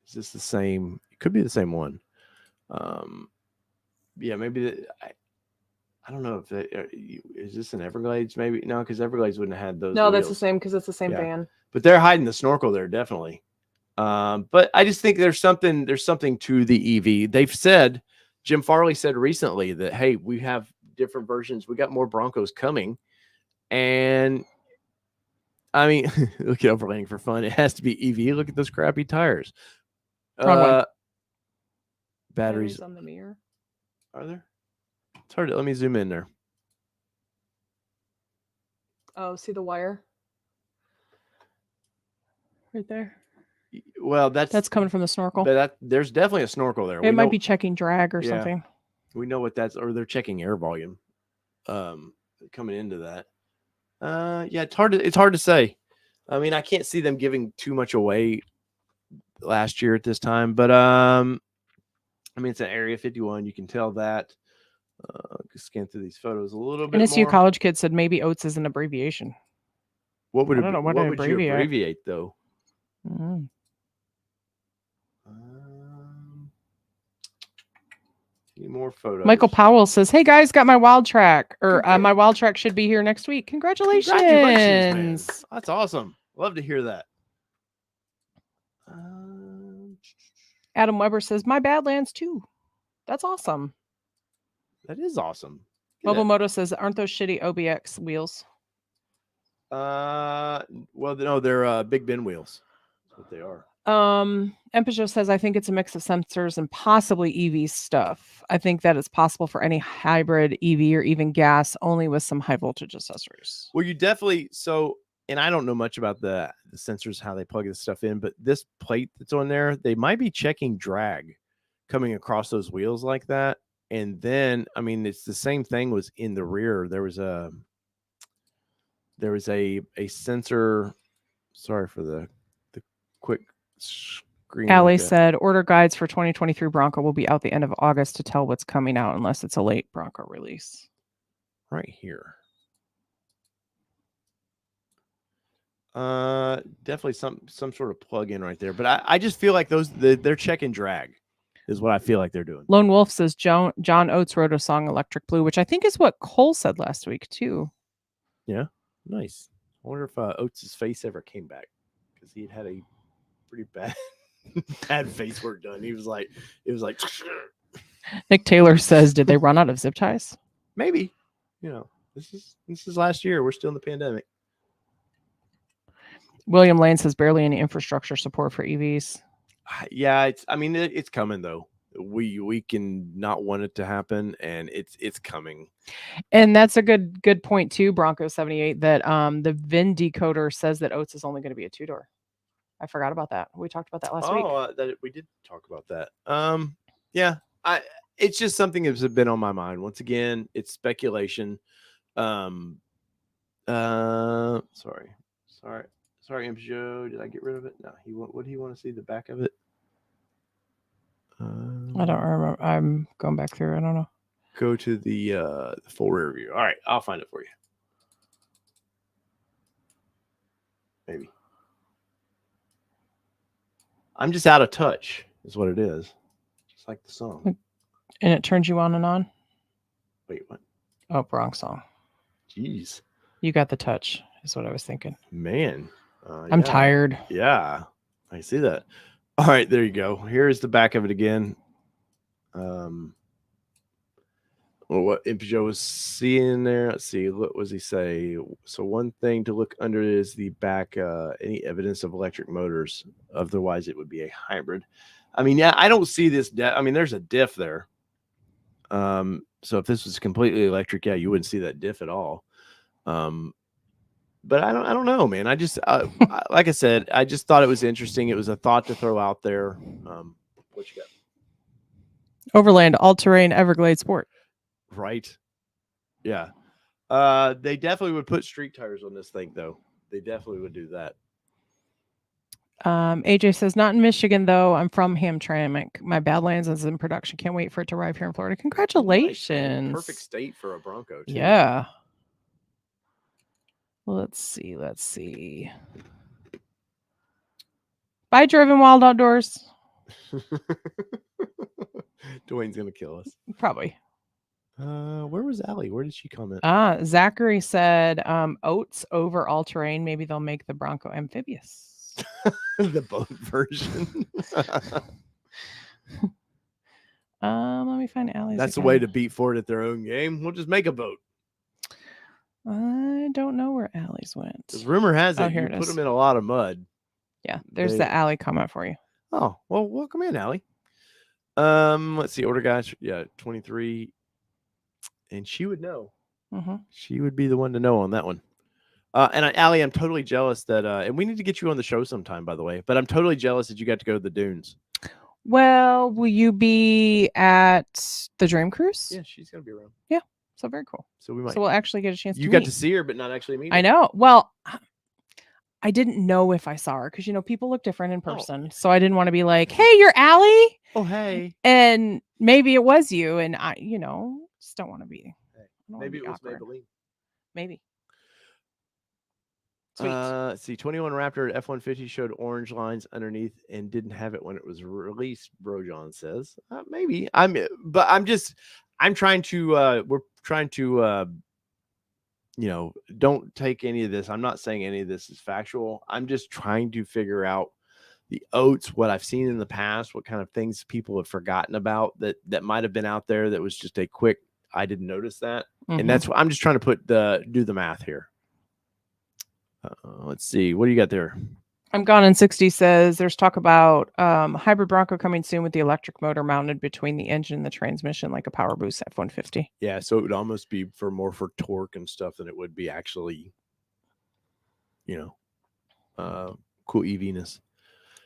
Is this the same? It could be the same one. Yeah, maybe I don't know if is this an Everglades? Maybe no, because Everglades wouldn't have had those. No, wheels. that's the same because it's the same van. But they're hiding the snorkel there, definitely. But I just think there's something to the EV. They've said, Jim Farley said recently that, hey, we have different versions. We got more Broncos coming. And I mean, look at overlanding for fun. It has to be EV. Look at those crappy tires. Batteries on the mirror. Are there? It's hard to, let me zoom in there. Oh, see the wire? Right there. Well, that's coming from the snorkel. There's definitely a snorkel there. It might be checking drag or something. We know what or they're checking air volume. Coming into that. Yeah, it's hard to say. I mean, I can't see them giving too much away last year at this time, but I mean, it's an Area 51. You can tell that. Scan through these photos a little bit. NSU college kid said maybe Oats is an abbreviation. What would you abbreviate though? Mm-hmm. Need more photos. Michael Powell says, "Hey guys, got my wild track, or my wild track should be here next week. Congratulations, man. That's awesome. Love to hear that." Adam Weber says, "My Badlands too. That's awesome. That is awesome." Mobile Moto says, "Aren't those shitty OBX wheels?" Well, no, they're Big Ben wheels. That's what they are. Empajou says, "I think it's a mix of sensors and possibly EV stuff. I think that it's possible for any hybrid, EV, or even gas, only with some high voltage accessories." Well, you definitely and I don't know much about the sensors, how they plug this stuff in, but this plate that's on there, they might be checking drag coming across those wheels like that. And then, I mean, it's the same thing was in the rear. There was a sensor. Sorry for the quick screen. Allie said, "Order guides for 2023 Bronco will be out the end of August to tell what's coming out unless it's a late Bronco release." Right here. Definitely some sort of plug-in right there. But I just feel like they're checking drag is what I feel like they're doing. Lone Wolf says John Oates wrote a song Electric Blue, which I think is what Cole said last week too. Yeah, nice. I wonder if Oates' face ever came back, because he had a pretty bad face work done. It was like Nick Taylor says, "Did they run out of zip ties?" Maybe. This is last year. We're still in the pandemic. William Lane says, "Barely any infrastructure support for EVs." Yeah, it's coming though. We can not want it to happen, and it's coming. And that's a good point too, Bronco 78, that the VIN decoder says that Oats is only going to be a 2-door. I forgot about that. We talked about that last week. We did talk about that. Yeah, it's just something that's been on my mind. Once again, it's speculation. Sorry, Joe. Did I get rid of it? No. What do you want to see the back of it? I don't remember. I'm going back through. I don't know. Go to the full rear view. All right, I'll find it for you. Maybe. I'm just out of touch, is what it is. Just like the song. And it turns you on and on? Wait, what? Oh, wrong song. Jeez. You got the touch, is what I was thinking. Man. I'm tired. Yeah, I see that. All right, there you go. Here's the back of it again. Well, what Joe was seeing there? Let's see. What was he say? So one thing to look under is the back. Any evidence of electric motors. Otherwise, it would be a hybrid. I mean, yeah, I don't see this. I mean, there's a diff there. So if this was completely electric, yeah, you wouldn't see that diff at all. But I don't know, man. I just, like I said, I just thought it was interesting. It was a thought to throw out there. What you got? Overland, all-terrain, Everglade Sport. Right. Yeah. They definitely would put street tires on this thing, though. They definitely would do that. AJ says, not in Michigan, though. I'm from Hamtramck. My Badlands is in production. Can't wait for it to arrive here in Florida. Congratulations. Nice, perfect state for a Bronco, too. Yeah. Let's see. Bye, Driven Wild Outdoors. Dwayne's going to kill us. Probably. Where was Allie? Where did she comment? Zachary said, Oats over all-terrain. Maybe they'll make the Bronco amphibious. The boat version. Let me find Allie's. That's the way to beat Ford at their own game. We'll just make a boat. I don't know where Allie's went. Because rumor has it, here you it put is. them in a lot of mud. Yeah, there's the Allie comment for you. Oh, well, welcome in, Allie. Let's see, order guys. Yeah, 23. And she would know. Mm-hmm. She would be the one to know on that one. And Allie, I'm totally jealous that, and we need to get you on the show sometime, by the way, but I'm totally jealous that you got to go to the dunes. Well, will you be at the Dream Cruise? Yeah, she's going to be around. Yeah. So very cool. So we might. So we'll actually get a chance to You meet. got to see her, but not actually meet her. I know. Well, I didn't know if I saw her because, people look different in person. Oh. So I didn't want to be like, hey, you're Allie. Oh, hey. And maybe it was you. And I, just don't want to be. Hey. Maybe it was Maybelline. Maybe. Sweet. Let's see. 21 Raptor F-150 showed orange lines underneath and didn't have it when it was released, Bro John says. Maybe. I'm trying to, we're trying to, don't take any of this. I'm not saying any of this is factual. I'm just trying to figure out the Oats, what I've seen in the past, what kind of things people have forgotten about that might have been out there that was just a quick, I didn't notice that. Mm-hmm. And that's what I'm just trying to do the math here. Let's see. What do you got there? I'm Gone in 60 says there's talk about hybrid Bronco coming soon with the electric motor mounted between the engine and the transmission like a Power Boost F-150. Yeah, so it would almost be more for torque and stuff than it would be actually, cool EV-ness.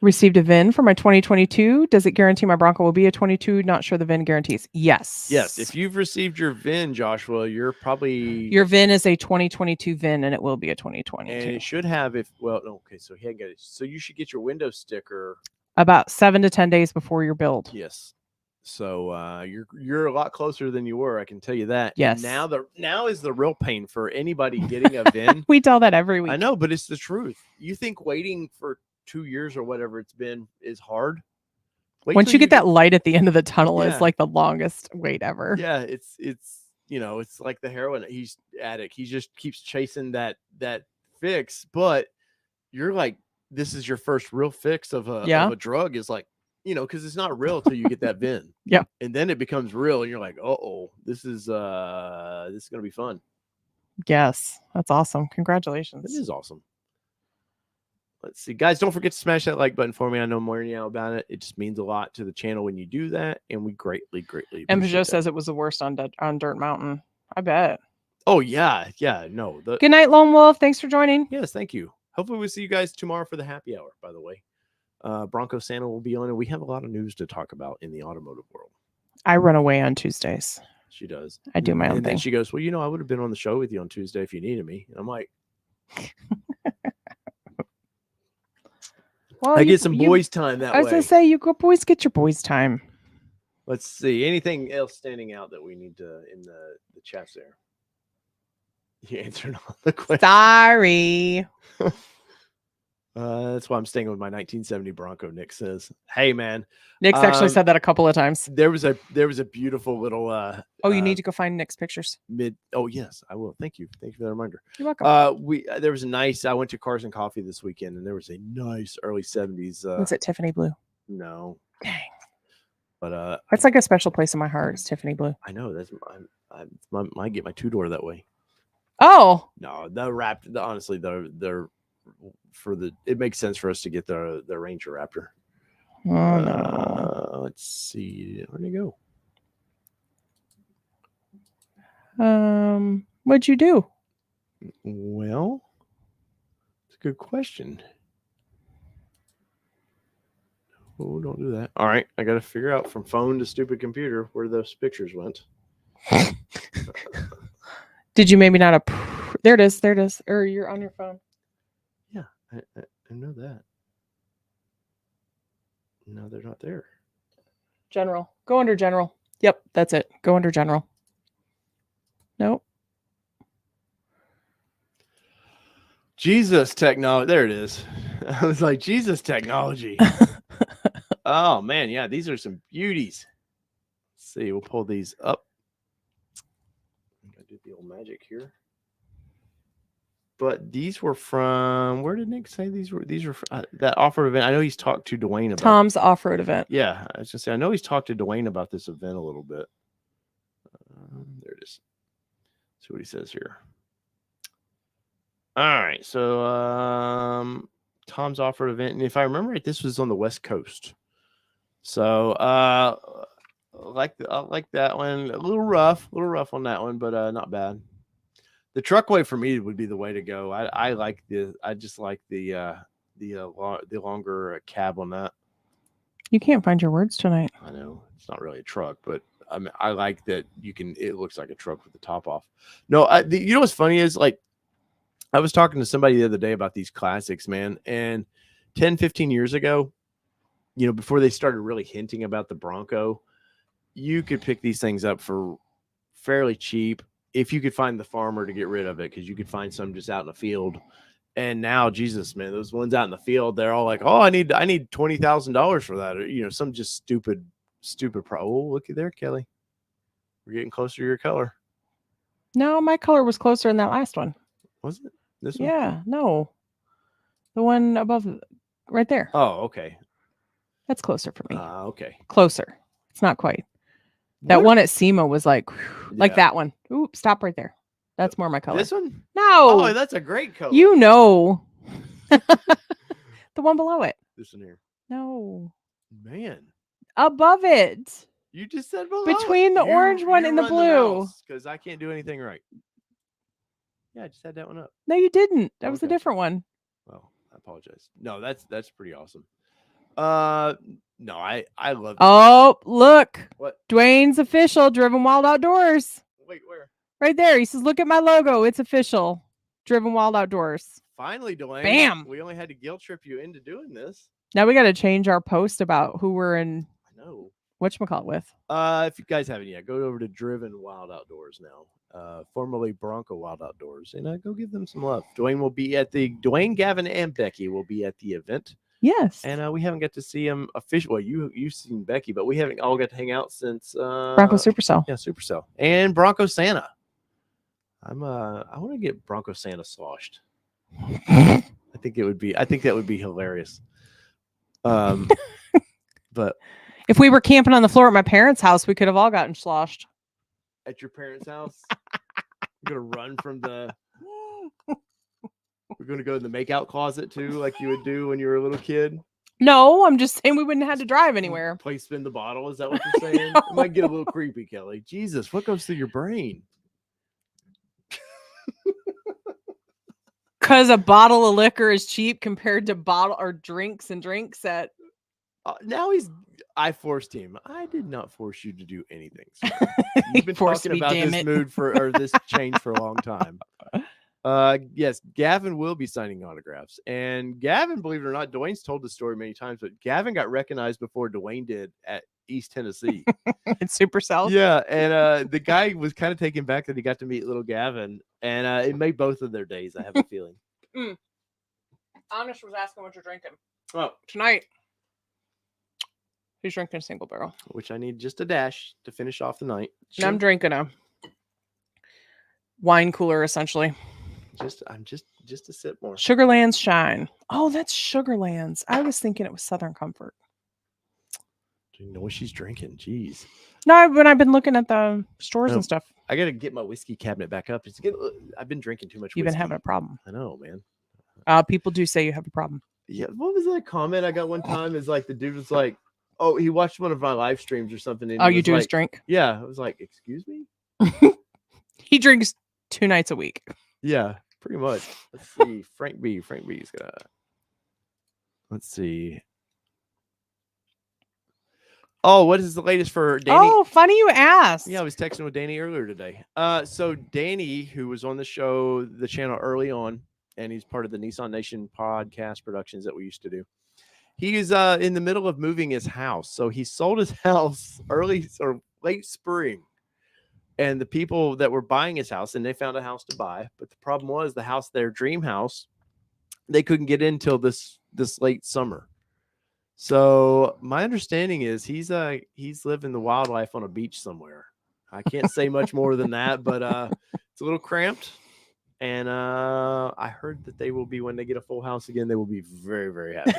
Received a VIN for my 2022. Does it guarantee my Bronco will be a 22? Not sure the VIN guarantees. Yes. Yes. If you've received your VIN, Joshua, you're probably... Your VIN is a 2022 VIN, and it will be a 2022. And it should have okay, so he had got it. So you should get your window sticker... about 7 to 10 days before your build. Yes. So you're a lot closer than you were, I can tell you that. Yes. And now is the real pain for anybody getting a VIN. We tell that every week. I know, but it's the truth. You think waiting for 2 years or whatever it's been is hard. Once you get that light at the end of the tunnel, is like the longest wait ever. Yeah, it's it's like the heroin addict. He just keeps chasing that fix, but you're like, this is your first real fix of a drug. Is like, because it's not real till you get that VIN. Yeah, and then it becomes real, and you're like, this is gonna be fun. Yes, that's awesome. Congratulations. This is awesome. Let's see, guys, don't forget to smash that like button for me. I know more now about it. It just means a lot to the channel when you do that, and we greatly appreciate and Peugeot says it was the worst on Dirt Mountain. I bet. Oh, yeah. No. Good night, Lone Wolf. Thanks for joining. Yes, thank you. Hopefully we'll see you guys tomorrow for the happy hour, by the way. Bronco Santa will be on, and we have a lot of news to talk about in the automotive world. I run away on Tuesdays. She does. I do my own thing. Then she goes, well, I would have been on the show with you on Tuesday if you needed me. And I'm like... Well, I get some boys' time that way. I was going to say, you go boys get your boys' time. Let's see. Anything else standing out that we need to in the chats there? You answered all the questions. Sorry. That's why I'm staying with my 1970 Bronco, Nick says. Hey, man. Nick's actually said that a couple of times. There was a beautiful little... you need to go find Nick's pictures. Oh, yes, I will. Thank you. Thank you for the reminder. You're welcome. There was I went to Cars and Coffee this weekend, and there was a nice early 70s. Was it Tiffany Blue? No. Dang. But it's like a special place in my heart. It's Tiffany Blue. I know. I might get my 2-door that way. Oh, No, the Raptor. Honestly, they're for the. It makes sense for us to get the Ranger Raptor. oh no. Let's see. Where'd it go? What'd you do? Well, it's a good question. Oh, don't do that. All right, I got to figure out from phone to stupid computer where those pictures went. Did you maybe not there it is. There it is. Or you're on your phone. Yeah, I know that. No, they're not there. General. Go under general. Yep, that's it. Go under general. Nope. Jesus technology. There it is. I was like, Jesus technology. Oh man, yeah, these are some beauties. Let's see, we'll pull these up. I'm gonna do the old magic here. But these were from, where did Nick say these were? These were from, that off-road event. I know he's talked to Dwayne about Tom's off-road event. Yeah, I was gonna say I know he's talked to Dwayne about this event a little bit. There it is. See what he says here. All right, so Tom's off-road event, and if I remember right, this was on the West Coast. So like that one, a little rough on that one, but not bad. The truckway for me would be the way to go. I just like the longer cab on that. You can't find your words tonight. I know it's not really a truck, but I mean, I like that you can. It looks like a truck with the top off. No, you know what's funny is like I was talking to somebody the other day about these classics, man, and 10, 15 years ago, you know, before they started really hinting about the Bronco, you could pick these things up for fairly cheap if you could find the farmer to get rid of it, because you could find some just out in the field. And now, Jesus, man, those ones out in the field, they're all like, "Oh, I need $20,000 for that," or you know, some just stupid. Oh, looky there, Kelly. We're getting closer to your color. No, my color was closer in that last one. Was it this one? Yeah, no, the one above, right there. Oh, okay. That's closer for me. Okay. Closer. It's not quite. That one at SEMA was like that one. Ooh, stop right there. That's more my color. This one? No. Oh, that's a great color. You know. The one below it. This one here. No. Man. Above it. You just said below. Between the orange one and the blue. Because I can't do anything right. Yeah, I just had that one up. No, you didn't. That was a different one. Well, I apologize. No, that's pretty awesome. No, I love it. Oh, look. What? Dwayne's official, Driven Wild Outdoors. Wait, where? Right there. He says, "Look at my logo. It's official. Driven Wild Outdoors." Finally, Dwayne. Bam. We only had to guilt trip you into doing this. Now we got to change our post about who we're in. I know. Whatchamacallit with. If you guys haven't yet, go over to Driven Wild Outdoors now. Formerly Bronco Wild Outdoors, and go give them some love. Dwayne, Gavin, and Becky will be at the event. Yes. And we haven't got to see him officially. Well, you've seen Becky, but we haven't all got to hang out since Bronco Supercell. Yeah, Supercell. And Bronco Santa. I want to get Bronco Santa sloshed. I think that would be hilarious. But if we were camping on the floor at my parents' house, we could have all gotten sloshed. At your parents' house? You're gonna run from the We're gonna go in the makeout closet too, like you would do when you were a little kid. No, I'm just saying we wouldn't have had to drive anywhere. Play spin the bottle. Is that what you're saying? It might get a little creepy, Kelly. Jesus, what goes through your brain? Because a bottle of liquor is cheap compared to bottle or drinks at. I forced him. I did not force you to do anything. So. You've been talking about this change for a long time. Yes, Gavin will be signing autographs. And Gavin, believe it or not, Dwayne's told the story many times, but Gavin got recognized before Dwayne did at East Tennessee. It's Supercell. Yeah, and the guy was kind of taken back that he got to meet little Gavin, and it made both of their days, I have a feeling. Anish was asking what you're drinking. Oh, tonight. He's drinking a single barrel. Which I need just a dash to finish off the night. And I'm drinking a wine cooler, essentially. I'm just a sip more. Sugarlands Shine. Oh, that's Sugarlands. I was thinking it was Southern Comfort. Do you know what she's drinking? Jeez. No, when I've been looking at the stores and stuff. I gotta get my whiskey cabinet back up. I've been drinking too much. You've whiskey. been having a problem. I know, man. People do say you have a problem. Yeah. What was that comment I got one time? Is like the dude was like, "Oh, he watched one of my live streams or something." And All he you was do like, is drink. Yeah, I was like, "Excuse me." He drinks 2 nights a week. Yeah, pretty much. Let's see. Frank B's gonna. Let's see. Oh, what is the latest for Danny? Oh, funny you asked. Yeah, I was texting with Danny earlier today. So Danny, who was on the show, the channel early on, and he's part of the Nissan Nation podcast productions that we used to do. He is in the middle of moving his house. So he sold his house early or late spring. And the people that were buying his house, and they found a house to buy. But the problem was the house, their dream house, they couldn't get in till this late summer. So my understanding is he's living the wildlife on a beach somewhere. I can't say much more than that, but it's a little cramped. And I heard that they will be, when they get a full house again, they will be very, very happy.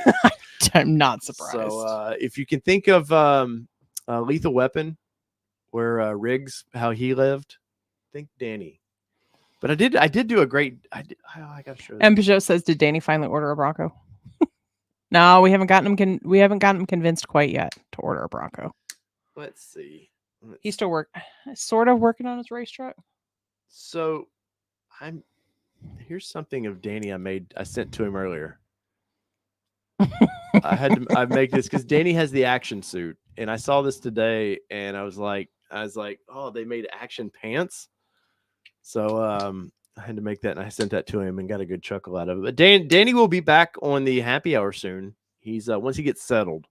I'm not surprised. So if you can think of Lethal Weapon, where Riggs, how he lived, think Danny. But I did do a great. I got to show. And Peugeot says, "Did Danny finally order a Bronco?" No, we haven't gotten him. We haven't gotten him convinced quite yet to order a Bronco. Let's see. He's still sort of working on his race truck. So, here's something of Danny I sent to him earlier. I make this because Danny has the action suit, and I saw this today, and I was like, oh, they made action pants. So I had to make that, and I sent that to him and got a good chuckle out of it. But Danny will be back on the happy hour soon. He's once he gets settled,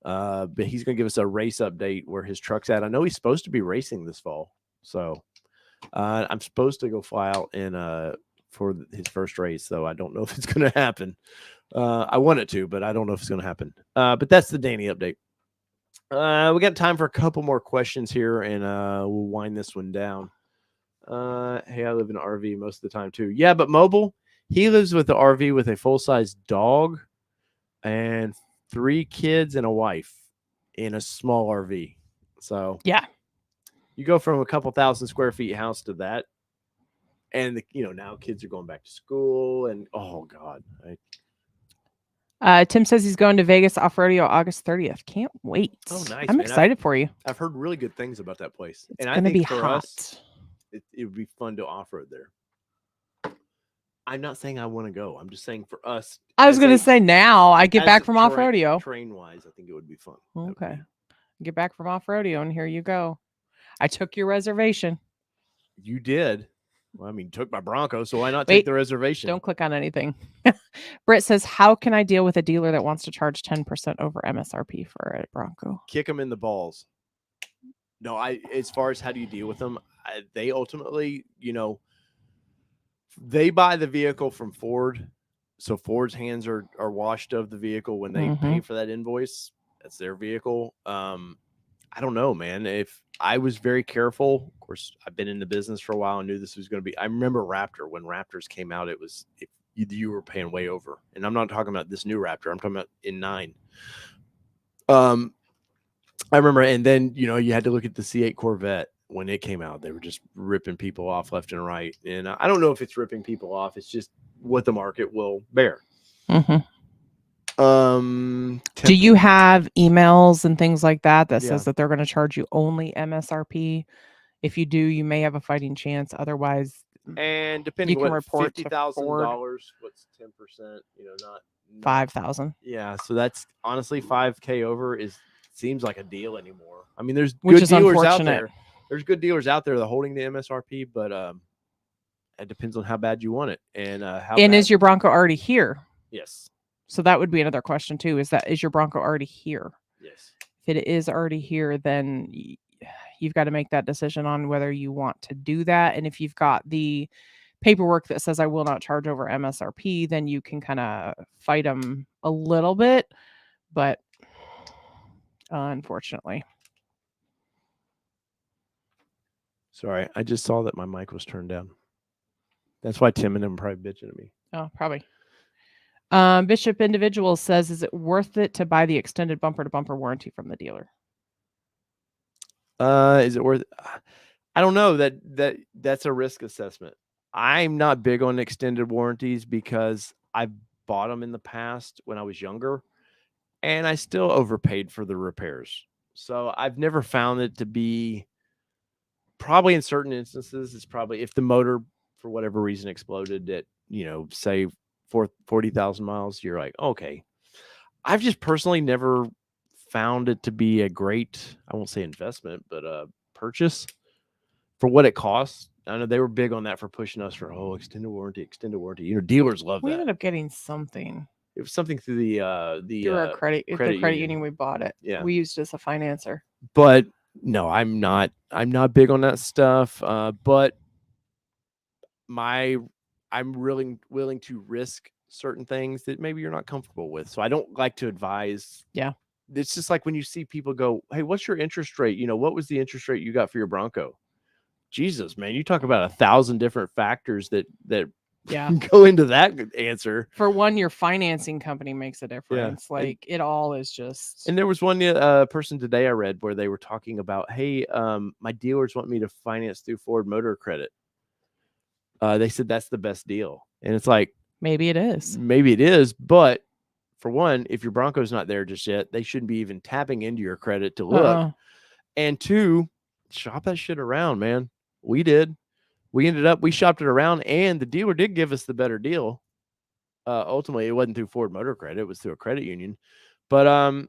but he's going to give us a race update where his truck's at. I know he's supposed to be racing this fall, so I'm supposed to go fly out for his first race. So I don't know if it's going to happen. I want it to, but I don't know if it's going to happen. But that's the Danny update. We got time for a couple more questions here, and we'll wind this one down. Hey, I live in an RV most of the time too. Yeah, but mobile, he lives with the RV with a full-size dog and 3 kids and a wife in a small RV. So yeah, you go from a couple thousand square feet house to that, and now kids are going back to school, and oh god. Tim says he's going to Vegas off-roading August 30th. Can't wait. Oh, nice! I'm man. excited for you. I've heard really good things about that place, It's and I gonna think be for hot. us, it would be fun to off-road there. I'm not saying I want to go. I'm just saying for us. I was going to say now I get back from off-roading. Train-wise, I think it would be fun. Okay. Get back from off-roading, and here you go. I took your reservation. You did. Well, I mean, took my Bronco, so why not take the reservation? Don't click on anything. Britt says, how can I deal with a dealer that wants to charge 10% over MSRP for a Bronco? Kick them in the balls. No, as far as how do you deal with them, they ultimately, they buy the vehicle from Ford. So Ford's hands are washed of the vehicle when they pay for that invoice. That's their vehicle. I don't know, man. If I was very careful, of course, I've been in the business for a while and knew this was going to be. I remember Raptor, when Raptors came out, you were paying way over. And I'm not talking about this new Raptor. I'm talking about in 9. I remember, and then you had to look at the C8 Corvette when it came out. They were just ripping people off left and right. And I don't know if it's ripping people off. It's just what the market will bear. Do you have emails and things like that says that they're going to charge you only MSRP? If you do, you may have a fighting chance. Otherwise, and depending, you can report $50,000. What's 10%? Not 5,000. Yeah, so that's honestly $5,000 over seems like a deal anymore. I mean, there's Which good is dealers out unfortunate. there. There's good dealers out there that are holding the MSRP, but it depends on how bad you want it and how. And is your Bronco already here? Yes. So that would be another question too. Is your Bronco already here? Yes. If it is already here, then you've got to make that decision on whether you want to do that. And if you've got the paperwork that says I will not charge over MSRP, then you can kind of fight them a little bit. But unfortunately. Sorry, I just saw that my mic was turned down. That's why Tim and them are probably bitching at me. Oh, probably. Bishop Individual says, is it worth it to buy the extended bumper-to-bumper warranty from the dealer? Is it worth? I don't know that's a risk assessment. I'm not big on extended warranties because I've bought them in the past when I was younger, and I still overpaid for the repairs. So I've never found it to be, probably in certain instances, it's probably if the motor for whatever reason exploded at, say 40,000 miles, you're like, okay. I've just personally never found it to be a great, I won't say investment, but a purchase for what it costs. I know they were big on that for pushing us for extended warranty. Dealers love We that. ended up getting something It was something through the through our credit union. We bought it. Yeah. We used it as a financer. But no, I'm not big on that stuff. But I'm really willing to risk certain things that maybe you're not comfortable with. So I don't like to advise. Yeah. It's just like when you see people go, hey, what's your interest rate? What was the interest rate you got for your Bronco? Jesus, man, you talk about 1,000 different factors that Yeah. go into that answer. For one, your financing company makes a difference. Yeah. Like it all is just. And there was one person today I read where they were talking about, hey, my dealers want me to finance through Ford Motor Credit. They said that's the best deal. And it's like, maybe it is. But for one, if your Bronco's not there just yet, they shouldn't be even tapping into your credit to look. And two, shop that shit around, man. We did. We shopped it around, and the dealer did give us the better deal. Ultimately, it wasn't through Ford Motor Credit; it was through a credit union. But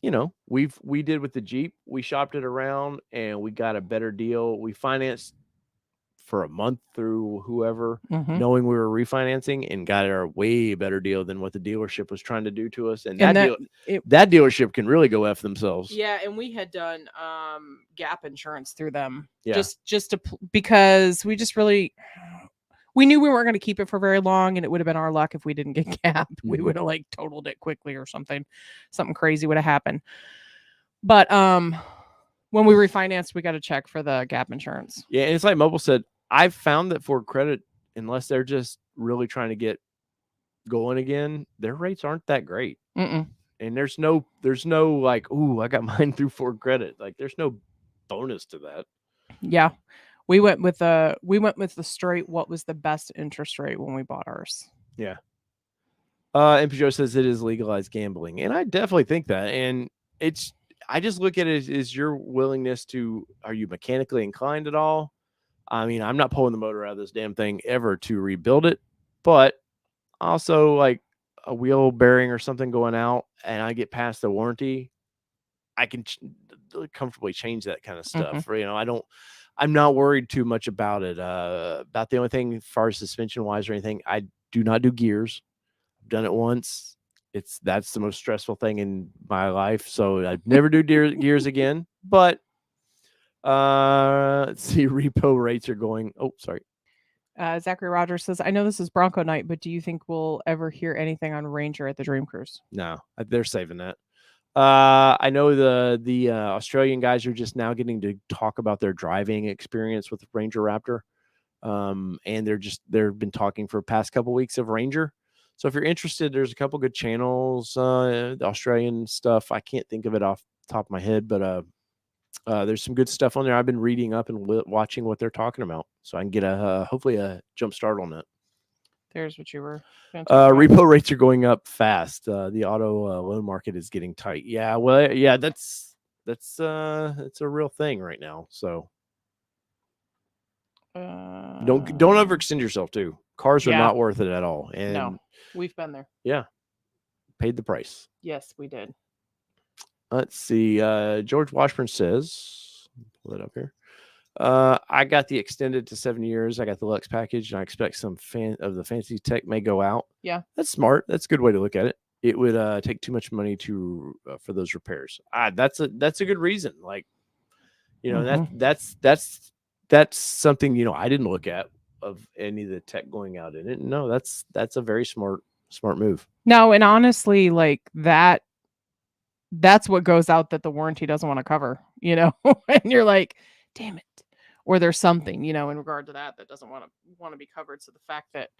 we did with the Jeep. We shopped it around, and we got a better deal. We financed for a month through whoever, knowing we were refinancing, and got a way better deal than what the dealership was trying to do to us. And that dealership can really go F themselves. Yeah, and we had done gap insurance through them. Yeah. Just because we just really, we knew we weren't going to keep it for very long, and it would have been our luck if we didn't get gap. We would have like totaled it quickly or something crazy would have happened. But when we refinanced, we got a check for the gap insurance. Yeah, and it's like Mobile said, I've found that Ford Credit, unless they're just really trying to get going again, their rates aren't that great. And there's no like, ooh, I got mine through Ford Credit. Like, there's no bonus to that. Yeah, we went with the straight. What was the best interest rate when we bought ours? Yeah. And Peugeot says it is legalized gambling, and I definitely think that. And I just look at it as your willingness to, are you mechanically inclined at all? I mean, I'm not pulling the motor out of this damn thing ever to rebuild it, but also like a wheel bearing or something going out and I get past the warranty, I can comfortably change that kind of stuff. I'm not worried too much about it. About the only thing as far as suspension wise or anything, I do not do gears. I've done it once. That's the most stressful thing in my life. So I'd never do gears again, but let's see, repo rates are going. Oh, sorry. Zachary Rogers says, I know this is Bronco night, but do you think we'll ever hear anything on Ranger at the Dream Cruise? No, they're saving that. I know the Australian guys are just now getting to talk about their driving experience with the Ranger Raptor. And they've been talking for the past couple weeks of Ranger. So if you're interested, there's a couple good channels, the Australian stuff. I can't think of it off the top of my head, but there's some good stuff on there. I've been reading up and watching what they're talking about, so I can get hopefully a jump start on that. There's what you were. Repo rates are going up fast. The auto loan market is getting tight. Yeah, well, yeah, that's a real thing right now. So don't overextend yourself too. Cars are not worth it at all. And no, we've been there. Yeah, paid the price. Yes, we did. Let's see. George Washburn says, pull it up here. I got the extended to 7 years. I got the Lux package, and I expect some of the fancy tech may go out. Yeah, that's smart. That's a good way to look at it. It would take too much money for those repairs. That's a good reason. Like, that's something I didn't look at of any of the tech going out in it. No, that's a very smart move. No, and honestly, like that. That's what goes out that the warranty doesn't want to cover, and you're like, damn it. Or there's something, in regard to that doesn't want to be covered. So the fact that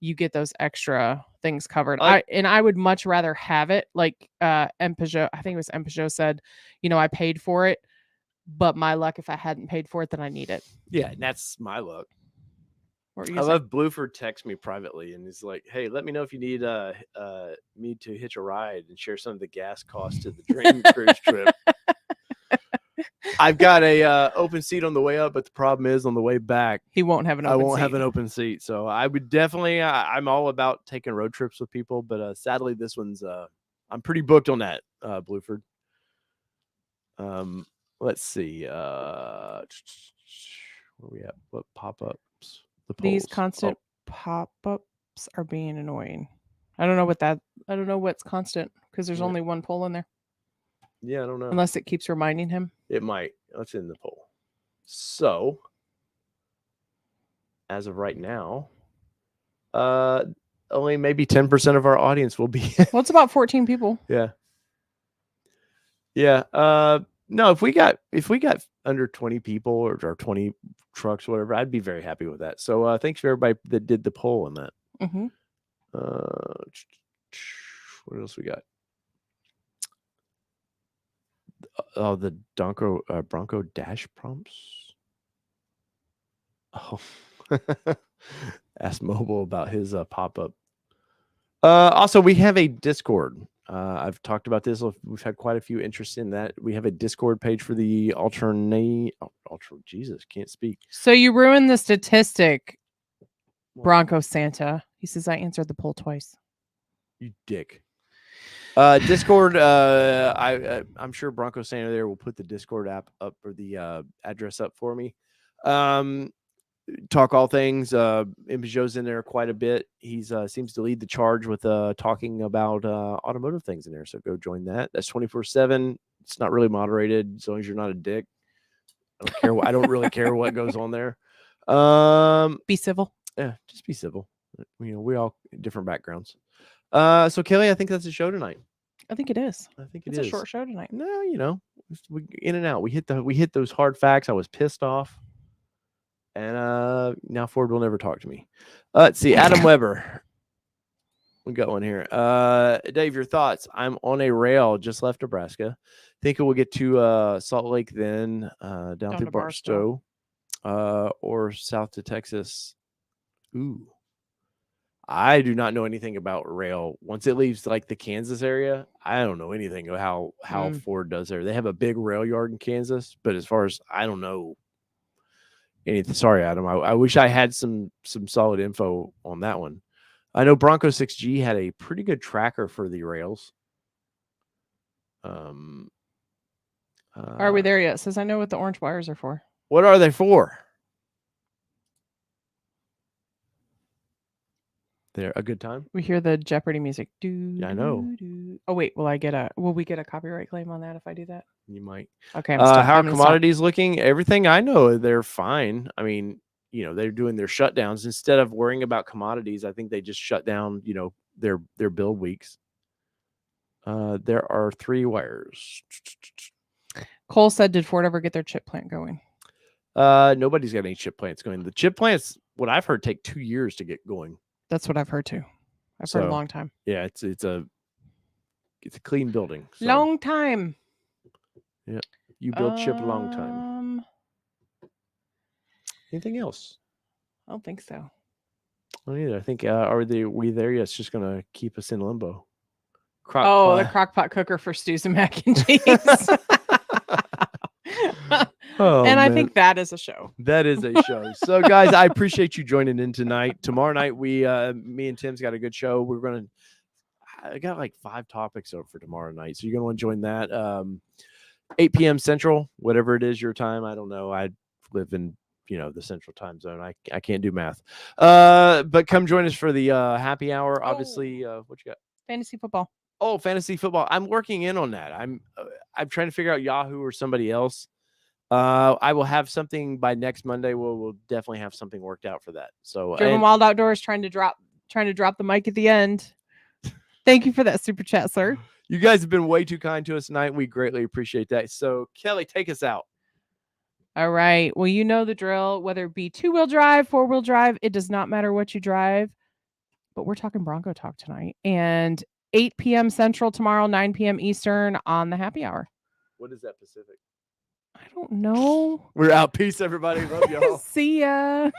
you get those extra things covered, I would much rather have it like Peugeot, I think it was Peugeot said, I paid for it. But my luck, if I hadn't paid for it, then I need it. Yeah, and that's my luck. What were you I gonna love Blueford text me privately and he's like, "Hey, let me know if you need me to hitch a ride and share some of the gas costs to the Dream Cruise trip." I've got a open seat on the way up, but the problem is on the way back, He won't have an I open won't have seat. an open seat. So I would definitely, I'm all about taking road trips with people, but sadly, this one's, I'm pretty booked on that, Blueford. Let's see, where we at? What pop-ups? The These polls. constant pop-ups are being annoying. I don't know what's constant because there's Yeah. only one poll in there. Yeah, I don't know. Unless it keeps reminding him. It might. Let's in the poll. So, as of right now, only maybe 10% of our audience will be. Well, it's about 14 people. Yeah. Yeah. No, if we got under 20 people or 20 trucks, whatever, I'd be very happy with that. So thanks for everybody that did the poll on that. Mm-hmm. What else we got? Oh, the Bronco dash prompts. Oh, ask Mobile about his pop-up. Also, we have a Discord. I've talked about this. We've had quite a few interests in that. We have a Discord page for the Jesus, can't speak. So you ruined the statistic, Bronco Santa. He says I answered the poll twice. You dick. Discord. I'm sure Bronco Santa there will put the Discord app up or the address up for me. Talk all things. Imjo's in there quite a bit. He's seems to lead the charge with talking about automotive things in there. So go join that. That's 24/7. It's not really moderated as long as you're not a dick. I don't care. I don't really care what goes on there. Be civil. Yeah, just be civil. We all different backgrounds. So Kelly, I think that's the show tonight. I think it is. I think it's a short show tonight. No, we in and out. We hit those hard facts. I was pissed off. And now Ford will never talk to me. Let's see. Adam Weber. We got one here. Dave, your thoughts? I'm on a rail, just left Nebraska. Think it will get to Salt Lake, then down through Barstow, or south to Texas. Ooh. I do not know anything about rail. Once it leaves like the Kansas area, I don't know anything of how Ford does there. They have a big rail yard in Kansas, but as far as I don't know anything. Sorry, Adam. I wish I had some solid info on that one. I know Bronco 6G had a pretty good tracker for the rails. Are we there yet? It says I know what the orange wires are for. What are they for? They're a good time. We hear the Jeopardy music. Yeah, I know. Oh wait, will we get a copyright claim on that if I do that? You might. Okay. How are commodities looking? Everything I know, they're fine. I mean, they're doing their shutdowns instead of worrying about commodities. I think they just shut down, their build weeks. There are 3 wires. Cole said, did Ford ever get their chip plant going? Nobody's got any chip plants going. The chip plants, what I've heard, take 2 years to get going. That's what I've heard too. I've heard a long time. Yeah, it's a clean building. So. Long time. Yeah, you build chip long time. Anything else? I don't think so. I don't either. I think we there yet? It's just gonna keep us in limbo. The crock pot cooker for stews and mac and cheese. And I think that is a show. That is a show. So, guys, I appreciate you joining in tonight. Tomorrow night, me and Tim's got a good show. I got like 5 topics over for tomorrow night. So you're gonna want to join that. 8 p.m. Central, whatever it is your time. I don't know. I live in the Central Time Zone. I can't do math. But come join us for the happy hour. Obviously, what you got? Fantasy football. Oh, fantasy football. I'm working in on that. I'm trying to figure out Yahoo or somebody else. I will have something by next Monday. We'll definitely have something worked out for that. So Driven Wild Outdoors trying to drop the mic at the end. Thank you for that super chat, sir. You guys have been way too kind to us tonight. We greatly appreciate that. So Kelly, take us out. All right. Well, you know the drill, whether it be 2-wheel drive, 4-wheel drive, it does not matter what you drive, but we're talking Bronco talk tonight, and 8 p.m. Central tomorrow, 9 p.m. Eastern on the happy hour. What is that Pacific? I don't know. We're out. Peace, everybody. Love y'all. See ya.